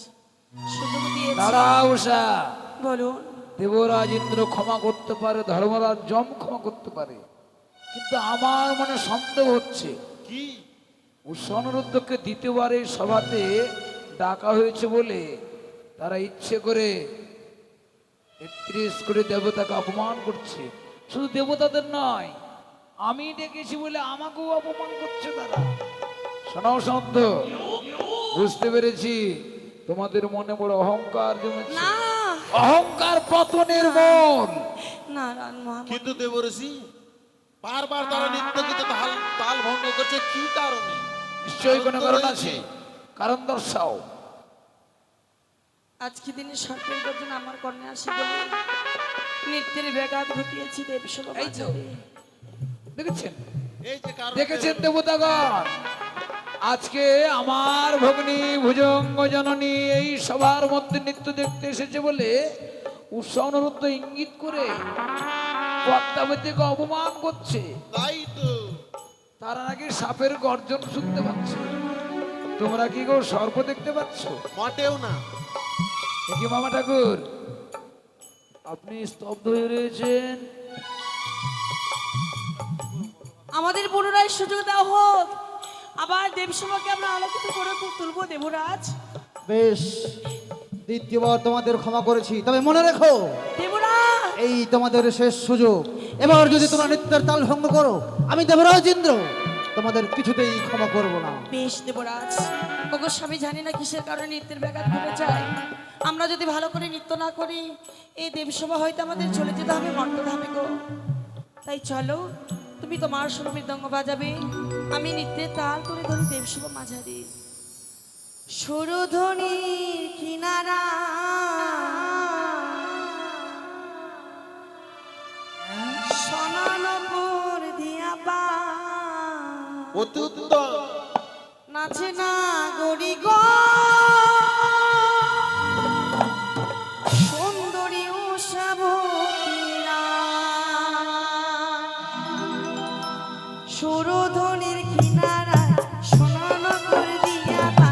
B: সুযোগ দিয়েছি।
D: দাঁড়া উষা,
B: বলুন।
D: দেবরাজ ইন্দ্র ক্ষমা করতে পারে, ধর্মরাজ যম ক্ষমা করতে পারে, কিন্তু আমার মনে সন্দেহ হচ্ছে
F: কি
D: উষানুরুদ্ধকে দ্বিতীয়বার এই সভাতে ডাকা হয়েছে বলে তারা ইচ্ছে করে ৩৩ কোটি দেবতাকে অপমান করছে। শুধু দেবতাদের নয়, আমি ডেকেছি বলে আমাকেও অপমান করছে তারা। শোনাও সন্ত, বুঝতে পেরেছি তোমাদের মনে বড় অহংকার জমেছে।
B: না
D: অহংকার পতনের মূল।
B: নারায়ণ মহারাজ,
F: কিন্তু দেবঋষি বারবার তারা নৃত্য গীতে তাল ভঙ্গ করছে, কি কারণে?
D: নিশ্চয়ই কোনো কারণ আছে, কারণ দর্শাও।
B: আজকে দিনে সরকারি গর্জন আমার কর্ণে আসি বলে নৃত্যের ব্যাঘাত ঘটিয়েছি দেবসভা
D: এই তো।
B: বাজারে।
D: দেখেছেন,
F: এই যে কারণ
D: দেখেছেন দেবতাগণ, আজকে আমার ভগ্নী ভুজঙ্গ জননী এই সবার মধ্যে নৃত্য দেখতে এসেছে বলে উৎসাহনুরুদ্ধ ইঙ্গিত করে পদ্মাবতীকে অপমান করছে।
F: তাই তো
D: তারা নাকি সাপের গর্জন শুনতে পাচ্ছে। তোমরা কি গো সর্প দেখতে পাচ্ছ?
F: মোটেও না।
D: কি মামা ঠাকুর, আপনি স্তব্ধ হয়ে রয়েছেন।
B: আমাদের পুনরায় সুযোগ দেওয়া হোক, আবার দেবসভাকে আমরা আলোকিত করে তুলবো দেবরাজ।
C: বেশ, দ্বিতীয়বার তোমাদের ক্ষমা করেছি, তবে মনে রেখো
B: দেবরাজ,
C: এই তোমাদের শেষ সুযোগ। এবার যদি তোমরা নৃত্যের তাল ভঙ্গ করো, আমি দেবরাজ ইন্দ্র তোমাদের কিছুতেই ক্ষমা করব না।
B: বেশ দেবরাজ, ওগো স্বামী জানি না কিসের কারণে নৃত্যের ব্যাঘাত ঘটে যায়। আমরা যদি ভালো করে নৃত্য না করি, এই দেবসভা হয়তো আমাদের চলে যেতে হবে মর্তধামে গো। তাই চলো, তুমি তোমার সুর মৃদঙ্গ বাজাবে, আমি নৃত্যের তাল তুলে ধরি দেবসভা মাঝারি। সুরধ্বনির কিনারা সোনানপুর দিয়া পা
F: অতি উত্তম।
B: নাচে না গরি গো সুন্দরী উষাবতীরা সুরধ্বনির কিনারা সোনানপুর দিয়া পা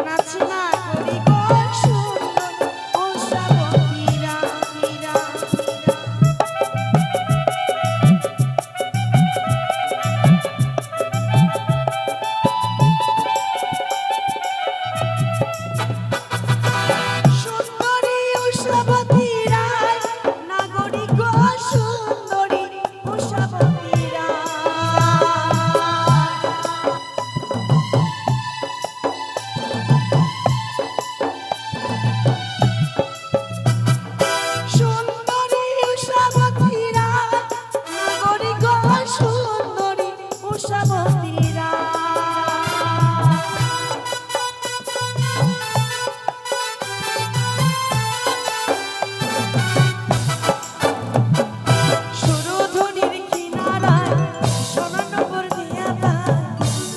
B: নাচে না গরি গো সুন্দরী উষাবতীরা সুন্দরী উষাবতী রায় নাগরিক গো সুন্দরী উষাবতী সুন্দরী উষাবতী রায় নাগরিক গো সুন্দরী উষাবতী সুরধ্বনির কিনারায় সোনানপুর দিয়া পা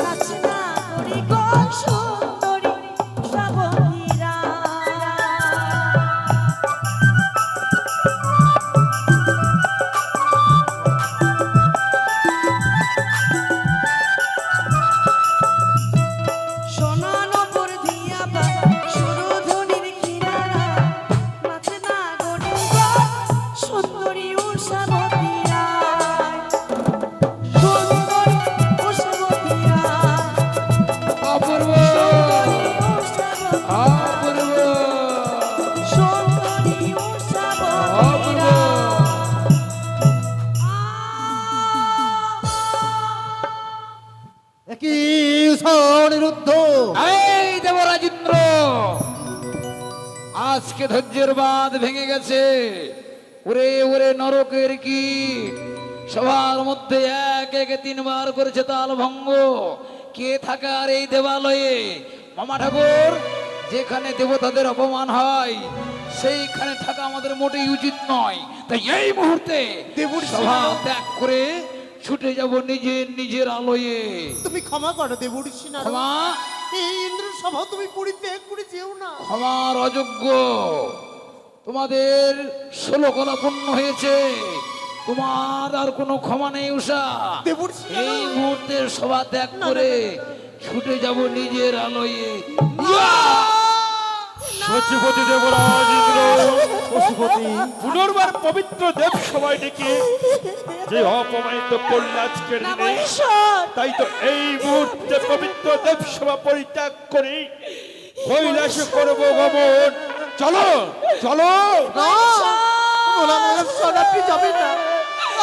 B: নাচে না গরি গো সুন্দরী উষাবতীরা সোনানপুর দিয়া পা সুরধ্বনির কিনারায় নাচে না গরি গো সুন্দরী উষাবতীরা সুন্দরী উষাবতীরা
D: অপূর্ব অপূর্ব
B: সুন্দরী
D: অপূর্ব।
B: উষাবতীরা
C: একই অনিরুদ্ধ
D: এই দেবরাজেন্দ্র, আজকে ধৈর্যের বাঁধ ভেঙে গেছে। ওরে ওরে নরকের কি সবার মধ্যে এক একে তিনবার করেছে তাল ভঙ্গ। কে থাকার এই দেবালয়ে মামা ঠাকুর, যেখানে দেবতাদের অপমান হয় সেইখানে থাকা আমাদের মোটেই উচিত নয়। তাই এই মুহূর্তে সভা ত্যাগ করে ছুটে যাব নিজের নিজের আলোয়ে।
F: তুমি ক্ষমা করো দেবঋষি নারদ।
D: ক্ষমা
F: এই ইন্দ্র সভা তুমি পরিত্যাগ করে যেও না।
D: ক্ষমার অযোগ্য। তোমাদের 16 কলা পূর্ণ হয়েছে, তোমার আর কোনো ক্ষমা নেই উষা।
F: দেবর্ষি
D: এই মুহূর্তে সভা ত্যাগ করে ছুটে যাব নিজের আলোয়ে।
E: সচিপতি দেবরাজ ইন্দ্র
C: পশুপতি
E: পুনর্বার পবিত্র দেব সবাই ডেকে যে অপমানিত করল আজকের
B: না
E: দিনে,
B: মহেশ্বর
E: তাই তো এই মুহূর্তে পবিত্র দেব সভা পরিত্যাগ করে কৈলাসে করব গমন। চলো চলো।
F: আপনি যাবেন না,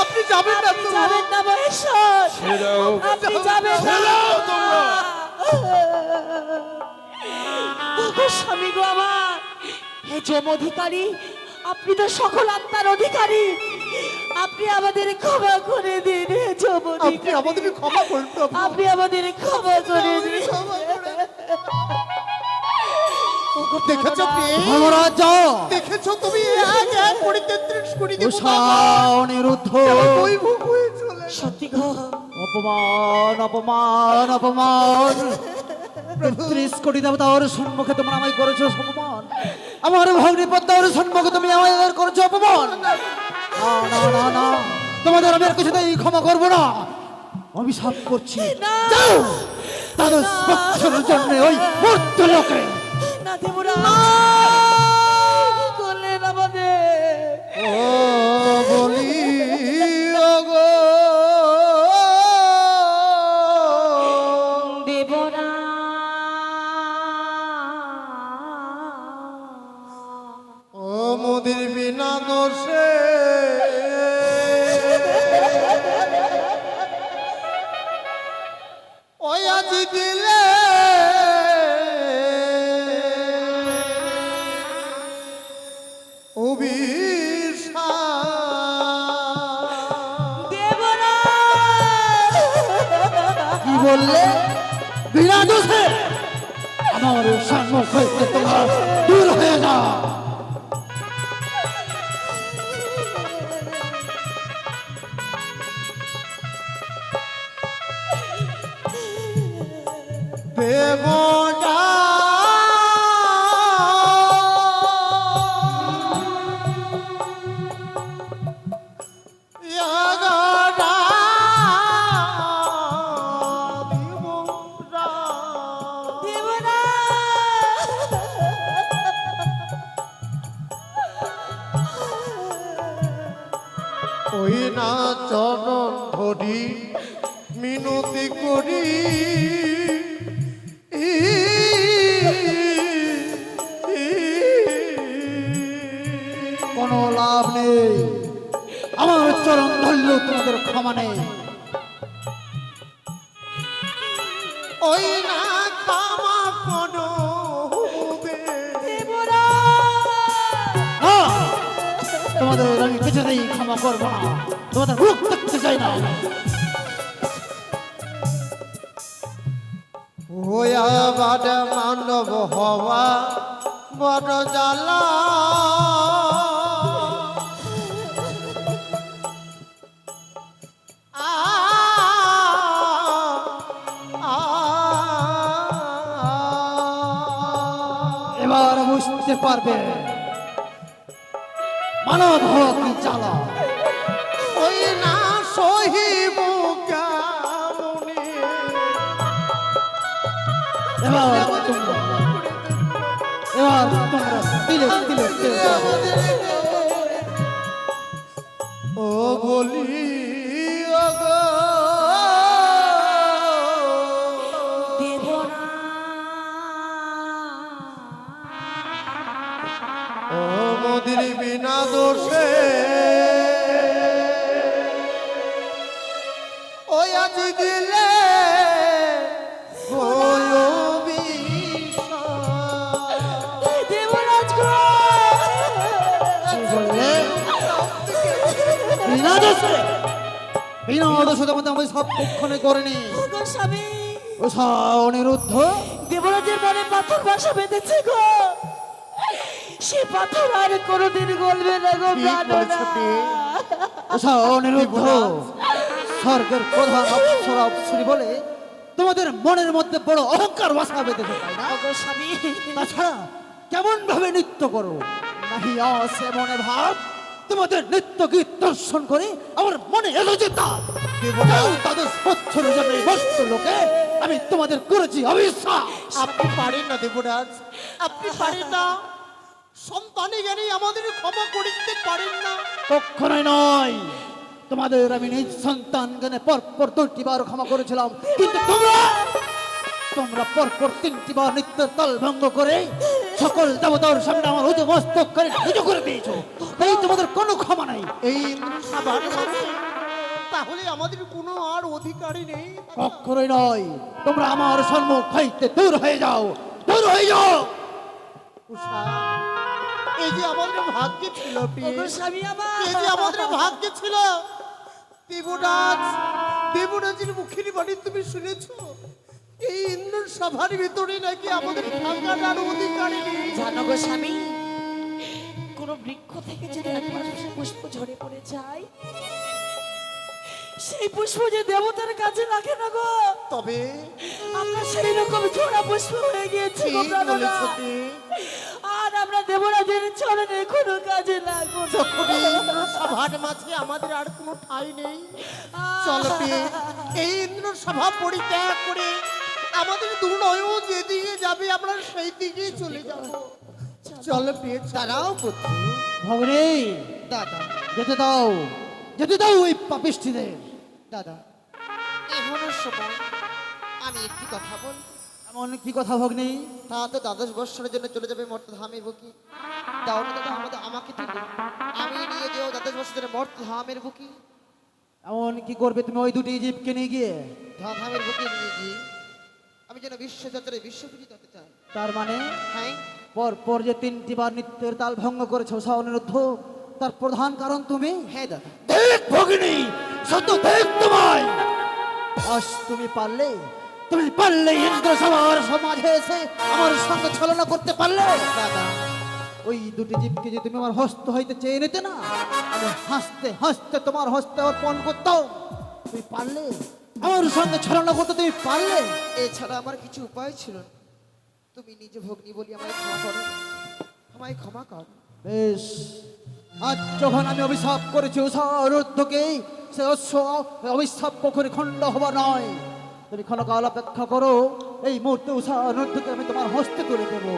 F: আপনি যাবেন না,
B: আপনি যাবেন না মহেশ্বর,
E: ছেড়ে দাও,
B: আপনি যাবেন
E: ছেড়ে
B: না
E: দাও তোমরা।
B: ওগো স্বামী গো আমার, হে যম অধিকারী, আপনি তো সকল আত্মার অধিকারী, আপনি আমাদের ক্ষমা করে দিন। হে যম
F: আপনি
B: অধিকারী,
F: আমাদের ক্ষমা করুন প্রভু।
B: আপনি আমাদের ক্ষমা করে দিন। ওগো
F: দেখেছো
B: প্রাণনাথ,
C: ধর্মরাজ
F: দেখেছো তুমি এক এক করে 33 কোটি
C: উষা অনিরুদ্ধ
F: ওই মুখ হয়ে চলে।
B: সত্যি গো,
C: অপমান অপমান অপমান 33 কোটি দেবতার সম্মুখে তোমরা আমায় করেছো অপমান। আমার ভগ্নী পদ্মার সম্মুখে তুমি আমাদের করেছো অপমান। না না না না, তোমাদের আমি আর কিছুতেই ক্ষমা করবো না। অভিশাপ করছি,
B: না।
C: যাও তাদের বৎসরের জন্য ওই মূর্ত লোকে।
B: না দেবরা, কি করলেন আমাদের?
C: ও বলি ওগো
B: দেবরা,
F: ও মোদের বিনা দোষে ওই আজি দিলে অভিশাপ।
B: দেবরা,
C: কি বললে? বিনা দোষে আমার সম্মুখ হইতে তোমরা দূর হয়ে যাও।
F: দেবতা ইয়াগরা দিবরা
B: দেবরা
F: ওই না চরণ ধরি মিনতি করি
C: কোনো লাভ নেই, আমার চরণ ধরলেও তোমাদের ক্ষমা নেই।
F: ওই না ক্ষমা করো
B: দেবরা
C: না, তোমাদের আমি কিছুতেই ক্ষমা করবো না, তোমাদের মুখ দেখতে চাই না।
F: ওয়া বাদ মানব হওয়া বড় জ্বালা আ, আ,
C: এবার বুঝতে পারবে মানব হওয়া কি জ্বালা।
F: ওই না সহিব কেমনে
C: এবার তোমরা দিলে দিলে পেয়ে যাবে।
F: ও বলি ওগো
B: দেবরা
F: ও মোদির বিনা দোষে ওই আজ দিলে
B: দেবরাজ গো
C: কি বললে? বিনা দোষে? বিনা দোষে তোমাদের আমি সব পক্ষণে করিনি।
B: গো স্বামী
C: ও অনিরুদ্ধ,
B: দেবরাজের মনে পাথর বাসা বেঁধেছে গো, সে পাথর আর কোনোদিন গলবে না গো প্রাণনা।
C: ও অনিরুদ্ধ, স্বর্গের প্রধান অপ্সরা অপ্সরী বলে তোমাদের মনের মধ্যে বড় অহংকার বাসা বেঁধেছে, তাই না?
B: গো স্বামী
C: তাছাড়া কেমন ভাবে নৃত্য করো, নাহি আসে মনে ভাব। তোমাদের নৃত্য গীত দর্শন করে আমার মনে এলো যে তাদের বছরের জন্য এই বস্তু লোকে আমি তোমাদের করেছি অবিশ্বাস।
F: আপনি পারেন না দেবরাজ, আপনি পারেন না। সন্তানে জ্ঞানী আমাদের ক্ষমা করিতে পারেন না।
C: কখনোই নয়, তোমাদের আমি নিজ সন্তান জ্ঞানে পরপর 2টি বার ক্ষমা করেছিলাম, কিন্তু তোমরা পরপর 3টি বার নিত্যের তাল ভঙ্গ করে সকল দেবতার সামনে আমার উঁচু মস্তক করে পুজো করে দিয়েছো, তাই তোমাদের কোনো ক্ষমা নাই।
F: এই ইন্দ্রসভার মাঝে তাহলে আমাদের কোনো আর অধিকারই নেই।
C: কখনোই নয়, তোমরা আমার সম্মুখ হইতে দূর হয়ে যাও, দূর হয়ে যাও।
F: উষা, এই যে আমাদের ভাগ্যে ছিল প্রিয়,
B: গো স্বামী আমার
F: এই যে আমাদের ভাগ্যে ছিল। দেবরাজ, দেবরাজের মুখের বাণী তুমি শুনেছো? এই ইন্দ্র সভার ভিতরে নাকি আমাদের থাকার আর অধিকারই নেই।
B: জানো গো স্বামী, কোন বৃক্ষ থেকে যদি একবার পুষ্প ঝরে পড়ে যায়, সেই পুষ্প যে দেবতার কাছে লাগে না গো,
F: তবে
B: আমরা সেই রকম ঝোড়া পুষ্প হয়ে গিয়েছি গো
F: ঠিক
B: প্রাণনা।
F: বলেছ তুমি।
B: আর আমরা দেবরাজের চরণে কোনো কাজে লাগবো না।
F: যখন এই ইন্দ্র সভার মাঝে আমাদের আর কোনো ঠাঁই নেই, চলো প্রিয়, এই ইন্দ্র সভা পরিত্যাগ করে আমাদের দুর্নয় যেদিকে যাবে আমরা সেই দিকেই চলে যাব। চলো প্রিয়, দাঁড়াও পুত্র।
C: ভগনী,
A: দাদা
C: যেতে দাও, যেতে দাও ওই পাপিষ্ঠীদের।
A: দাদা এখনো সময় আমি একটি কথা বল।
C: এমন কি কথা ভগ্নী?
A: তা তো 12 বৎসরের জন্য চলে যাবে মর্তধামের বুকি। দাও না দাদা আমাকে তুলে আমি নিয়ে যেও 12 বৎসরের মর্তধামের বুকি।
C: এমন কি করবে তুমি ওই 2টি জীবকে নিয়ে গিয়ে?
A: ধামের বুকে নিয়ে গিয়ে আমি যেন বিশ্বযাত্রায় বিশ্ববিজিত হতে চাই।
C: তার মানে
A: হ্যাঁ,
C: পর যে 3টি বার নিত্যের তাল ভঙ্গ করেছো অনিরুদ্ধ, তার প্রধান কারণ তুমি?
A: হ্যাঁ দাদা।
C: দেখ ভগিনী, সত্য দেখ তোমায়। আজ তুমি পারলে তুমি পারলে ইন্দ্র সভার সমাজে এসে আমার সঙ্গে ছলনা করতে পারলে?
A: দাদা
C: ওই দুটি জীবকে যে তুমি আমার হস্ত হইতে চেয়ে নিতে না, আমি হাসতে হাসতে তোমার হস্তে অর্পণ করতাম। তুমি পারলে আমার সঙ্গে ছলনা করতে? তুমি পারলে?
A: এছাড়া আমার কিছু উপায় ছিল না। তুমি নিজে ভগ্নী বলি আমায় ক্ষমা করো, আমায় ক্ষমা কর।
C: বেশ, আজ যখন আমি অভিশাপ করেছি উষারুদ্ধকে, সে অভিশাপ কখনো খণ্ড হবার নয়। তুমি ক্ষণকাল অপেক্ষা করো, এই মুহূর্তে উষারুদ্ধকে আমি তোমার হস্তে তুলে দেবো।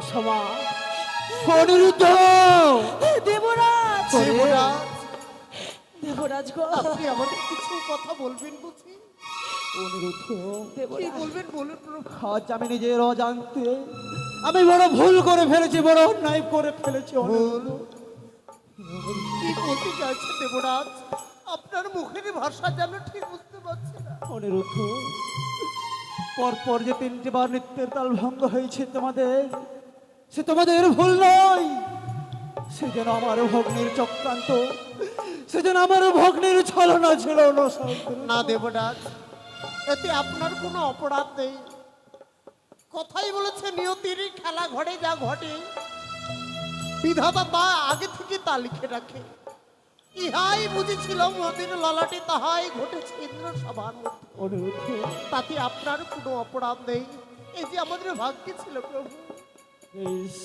C: উষমা, অনিরুদ্ধ!
B: দেবরাজ,
A: দেবরাজ,
B: দেবরাজ গো,
A: আপনি আমাদের কিছু কথা বলবেন বুঝি?
C: অনিরুদ্ধ,
A: কি
B: দেবরাজ,
A: বলবেন বলুন প্রভু।
C: আজ আমি নিজের অজান্তে আমি বড় ভুল করে ফেলেছি, বড় অন্যায় করে ফেলেছি। অনিরুদ্ধ,
A: কি বলতে চাইছেন দেবরাজ? আপনার মুখের ভাষা যেন ঠিক বুঝতে পারছি না।
C: অনিরুদ্ধ, পরপর যে 3টি বার নৃত্যের তাল ভঙ্গ হয়েছে তোমাদের, সে তোমাদের ভুল নয়। সে যেন আমার ভগ্নির চক্রান্ত, সে যেন আমার ভগ্নির ছলনা ছিল না।
A: না দেবরাজ, এতে আপনার কোনো অপরাধ নেই। কথাই বলেছে নিয়তির খেলা ঘটে যা ঘটে, বিধাতা তা আগে থেকে তা লিখে রাখে। ইহাই বুঝেছিল মতির ললাটে, তাহাই ঘটেছে ইন্দ্র সভার মধ্যে।
C: অনিরুদ্ধ,
A: তাতে আপনার কোনো অপরাধ নেই। এই যে আমাদের ভাগ্যে ছিল প্রভু।
C: বেশ,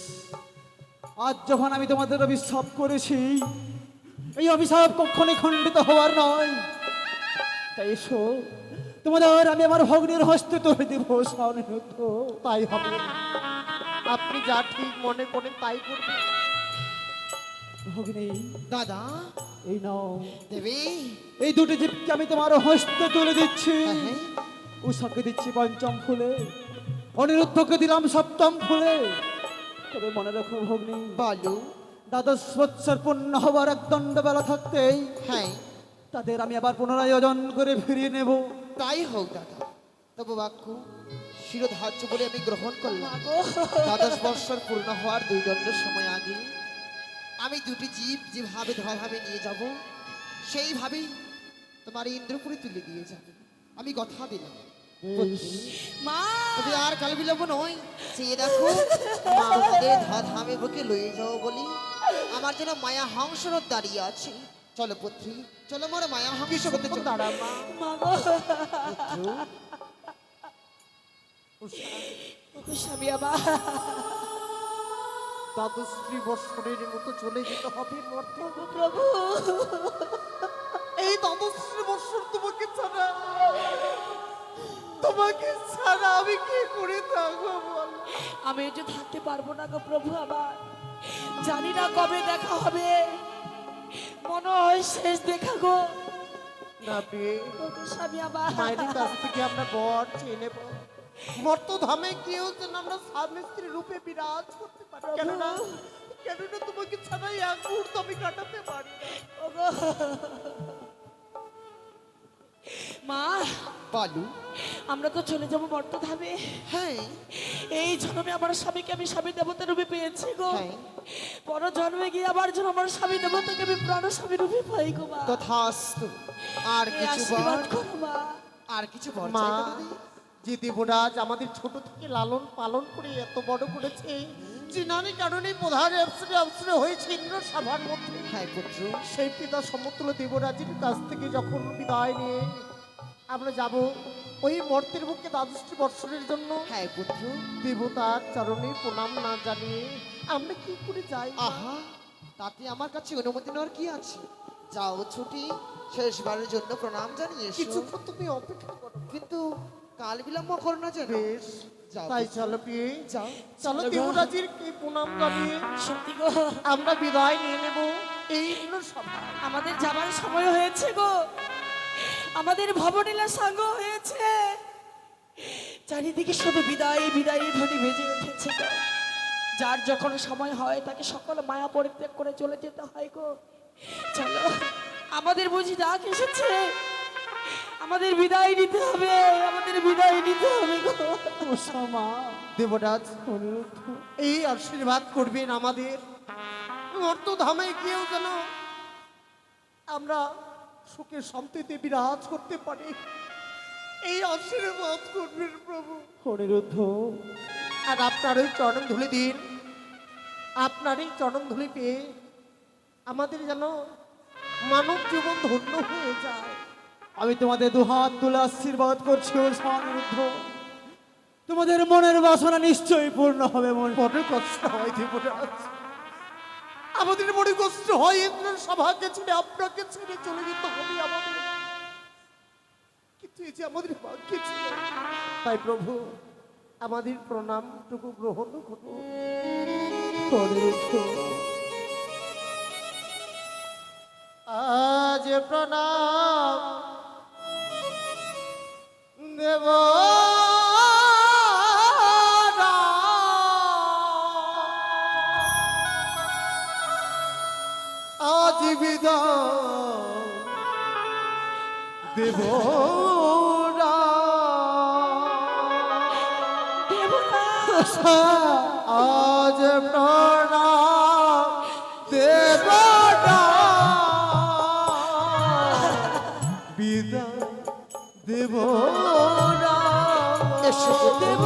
C: আজ যখন আমি তোমাদের অভিশাপ করেছি, এই অভিশাপ কখনই খণ্ডিত হওয়ার নয়। তাই এসো, তোমাদের আমি আমার ভগ্নির হস্তে তুলে দিব। অনিরুদ্ধ,
A: তাই হবে, আপনি যা ঠিক মনে করেন তাই করবেন।
C: ভগ্নি,
A: দাদা,
C: এই নাও,
A: দেবী,
C: এই দুটি জীবকে আমি তোমার হস্তে তুলে দিচ্ছি।
A: হ্যাঁ।
C: উষাকে দিচ্ছি 5ম ফুলে, অনিরুদ্ধকে দিলাম 7ম ফুলে। তবে মনে রাখো ভগ্নি,
A: বলো।
C: 12 বৎসর পূর্ণ হবার এক দণ্ড বেলা থাকতেই
A: হ্যাঁ,
C: তাদের আমি আবার পুনরায় ওজন করে ফিরিয়ে নেব।
A: তাই হোক দাদা। তবু বাক্য শিরোধার্য বলে আমি গ্রহণ করলাম।
B: গো,
A: 12 বৎসর পূর্ণ হওয়ার 2 দণ্ডের সময় আগে আমি দুটি জীব যেভাবে ধরাভাবে নিয়ে যাব, সেইভাবেই তোমার ইন্দ্রপুরে তুলে দিয়ে যাব। আমি কথা দিলাম।
B: মা,
A: তবে আর কাল বিলম্ব নয়, চেয়ে দেখো মা আমাদের ধামে বুকে লয়ে যাও বলি আমার জন্য মায়া হংসরত দাঁড়িয়ে আছে। চলো পুত্রী, চলো মোর মায়া হংসরতে দাঁড়া মা।
B: মা গো, ওগো স্বামী আমার,
A: 12 বৎসরের মতো চলে যেতে হবে মর্তে।
B: ওগো প্রভু,
A: এই 12 বৎসর তোমাকে ছাড়া, তোমাকে ছাড়া আমি কি করে থাকবো বল?
B: আমি যে থাকতে পারবো না গো প্রভু আমার। জানি না কবে দেখা হবে, মনে হয় শেষ দেখা গো।
A: না পেয়ে
B: ওগো স্বামী আমার,
A: মায়ের কাছ থেকে আমরা বর চেয়ে নেব। মর্ত ধামে কেউ যেন আমরা স্বামী স্ত্রী রূপে বিরাজ করতে পারি। কেননা তোমাকে ছাড়াই এক মুহূর্ত আমি কাটাতে পারি না।
B: ওগো মা,
A: বালু,
B: আমরা তো চলে যাবো মর্তধামে।
A: হ্যাঁ
B: এই জন্মে আমার স্বামীকে আমি স্বামী দেবতা রূপে পেয়েছি গো।
A: হ্যাঁ।
B: পর জন্মে গিয়ে আবার যেন আমার স্বামী দেবতাকে আমি প্রাণ স্বামী রূপে পাই গো মা।
A: তথাস্তু। আর
B: এই
A: কিছু
B: আশীর্বাদ
A: বল,
B: করো মা।
A: আর কিছু বল
G: মা,
A: চাই না দিদি?
G: যে দেবরাজ আমাদের ছোট থেকে লালন পালন করে এত বড় করেছে, যিনারই কারণে প্রধান অবসরে হয়েছে ইন্দ্র সভার মধ্যে,
A: হ্যাঁ পুত্র,
G: সেই পিতা সমতুল্য দেবরাজের কাছ থেকে যখন বিদায় নিয়ে আমরা যাব ওই মর্তের বুকে 12 বৎসরের জন্য,
A: হ্যাঁ পুত্র।
G: দেবতার চরণে প্রণাম না জানিয়ে আমরা কি করে যাই?
A: আহা, তাতে আমার কাছে অনুমতি নেওয়ার কি আছে? যাও ছুটি, শেষবারের জন্য প্রণাম জানিয়ে এসো।
G: কিছুক্ষণ তুমি অপেক্ষা করো।
A: কিন্তু কাল বিলম্ব করো না যেন।
G: বেশ,
A: যাও
G: তাই
A: পুত্র,
G: চলো বিয়ে,
A: যাও।
G: চলো দেবরাজের কে প্রণাম জানিয়ে
B: সত্যি গো,
G: আমরা বিদায় নিয়ে নেব এই ইন্দ্র সভা।
B: আমাদের যাবার সময় হয়েছে গো। আমাদের ভবনীলা সাঙ্গ হয়েছে। চারিদিকে শুধু বিদায় বিদায় ধ্বনি ভেজে উঠেছে গো। যার যখন সময় হয় তাকে সকল মায়া পরিত্যাগ করে চলে যেতে হয় গো। চলো, আমাদের বুঝি ডাক এসেছে, আমাদের বিদায় নিতে হবে, আমাদের বিদায় নিতে হবে গো।
C: উষমা,
G: দেবরাজ
C: অনিরুদ্ধ,
G: এই আশীর্বাদ করবেন আমাদের মর্তধামে গিয়েও যেন আমরা সুখে শান্তিতে বিরাজ করতে পারি। এই আশীর্বাদ করবেন প্রভু।
C: অনিরুদ্ধ,
G: আর আপনার ওই চরণ ধুলি দিন, আপনার এই চরণ ধুলি পেয়ে আমাদের যেন মানব জীবন ধন্য হয়ে যায়।
C: আমি তোমাদের দুহাত তুলে আশীর্বাদ করছি ও অনিরুদ্ধ, তোমাদের মনের বাসনা নিশ্চয়ই পূর্ণ হবে।
G: বড় কষ্ট হয় দেবরাজ, আমাদের বড় কষ্ট হয়। ইন্দ্র সভাকে ছেড়ে আপনাকে ছেড়ে চলে যেতে হবে আমাদের, কিন্তু এই যে আমাদের ভাগ্যে ছিল। তাই প্রভু আমাদের প্রণামটুকু গ্রহণ করুন।
C: অনিরুদ্ধ,
G: আজ প্রণাম দেব আজ বিদায় দেব আজ প্রণাম দেব বিদায় দেব এসো দেব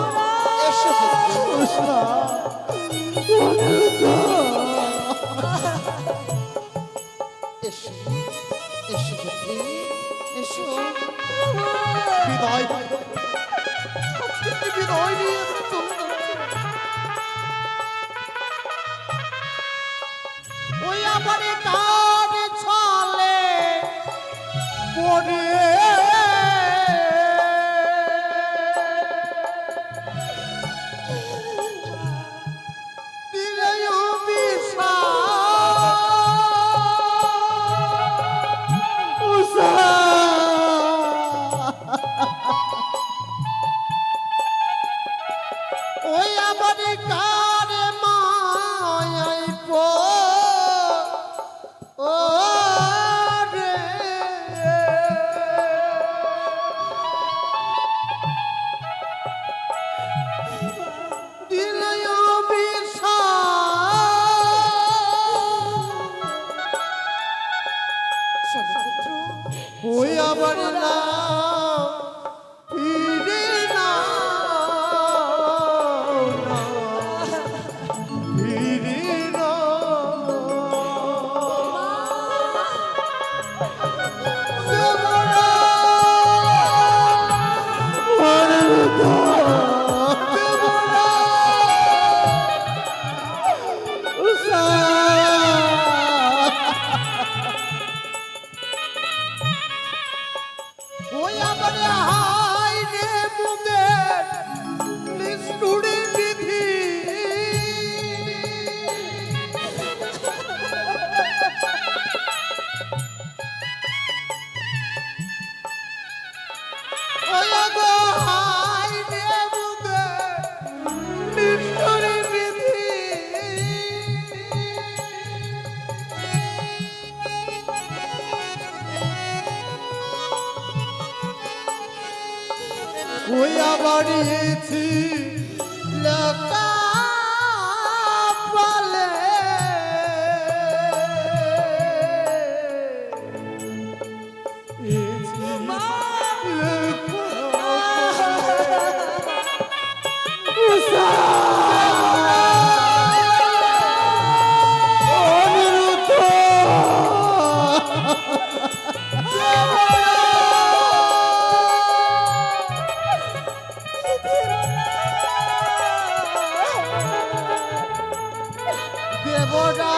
G: এসো এসো এসো পুত্রী, এসো বিদায় বিদায় নিয়ে চলে যাচ্ছে। ওই আমার কান ছলে পড়ে দিলে ওই আমার কানে মায়াই ও রে দিলে ওই আবার না ফিরে না ফিরে না ওই আবার হাই রে মুদের নিষ্ঠুরে বিধি ওই আবার হাই রে মুদের নিষ্ঠুরে বিধি ওই আবার এছি লোকা বলে এছি দেবরা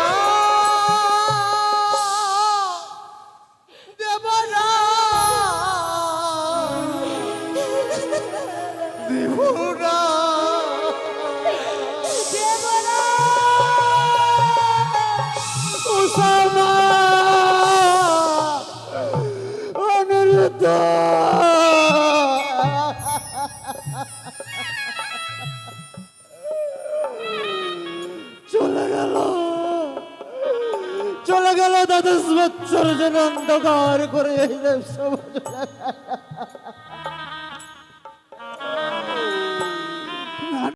G: দেবরা দেবরা
C: উসামা, অনিরুদ্ধ, চলে গেল, চলে গেল। 10 বছর যেন অন্ধকার করে এই দেশ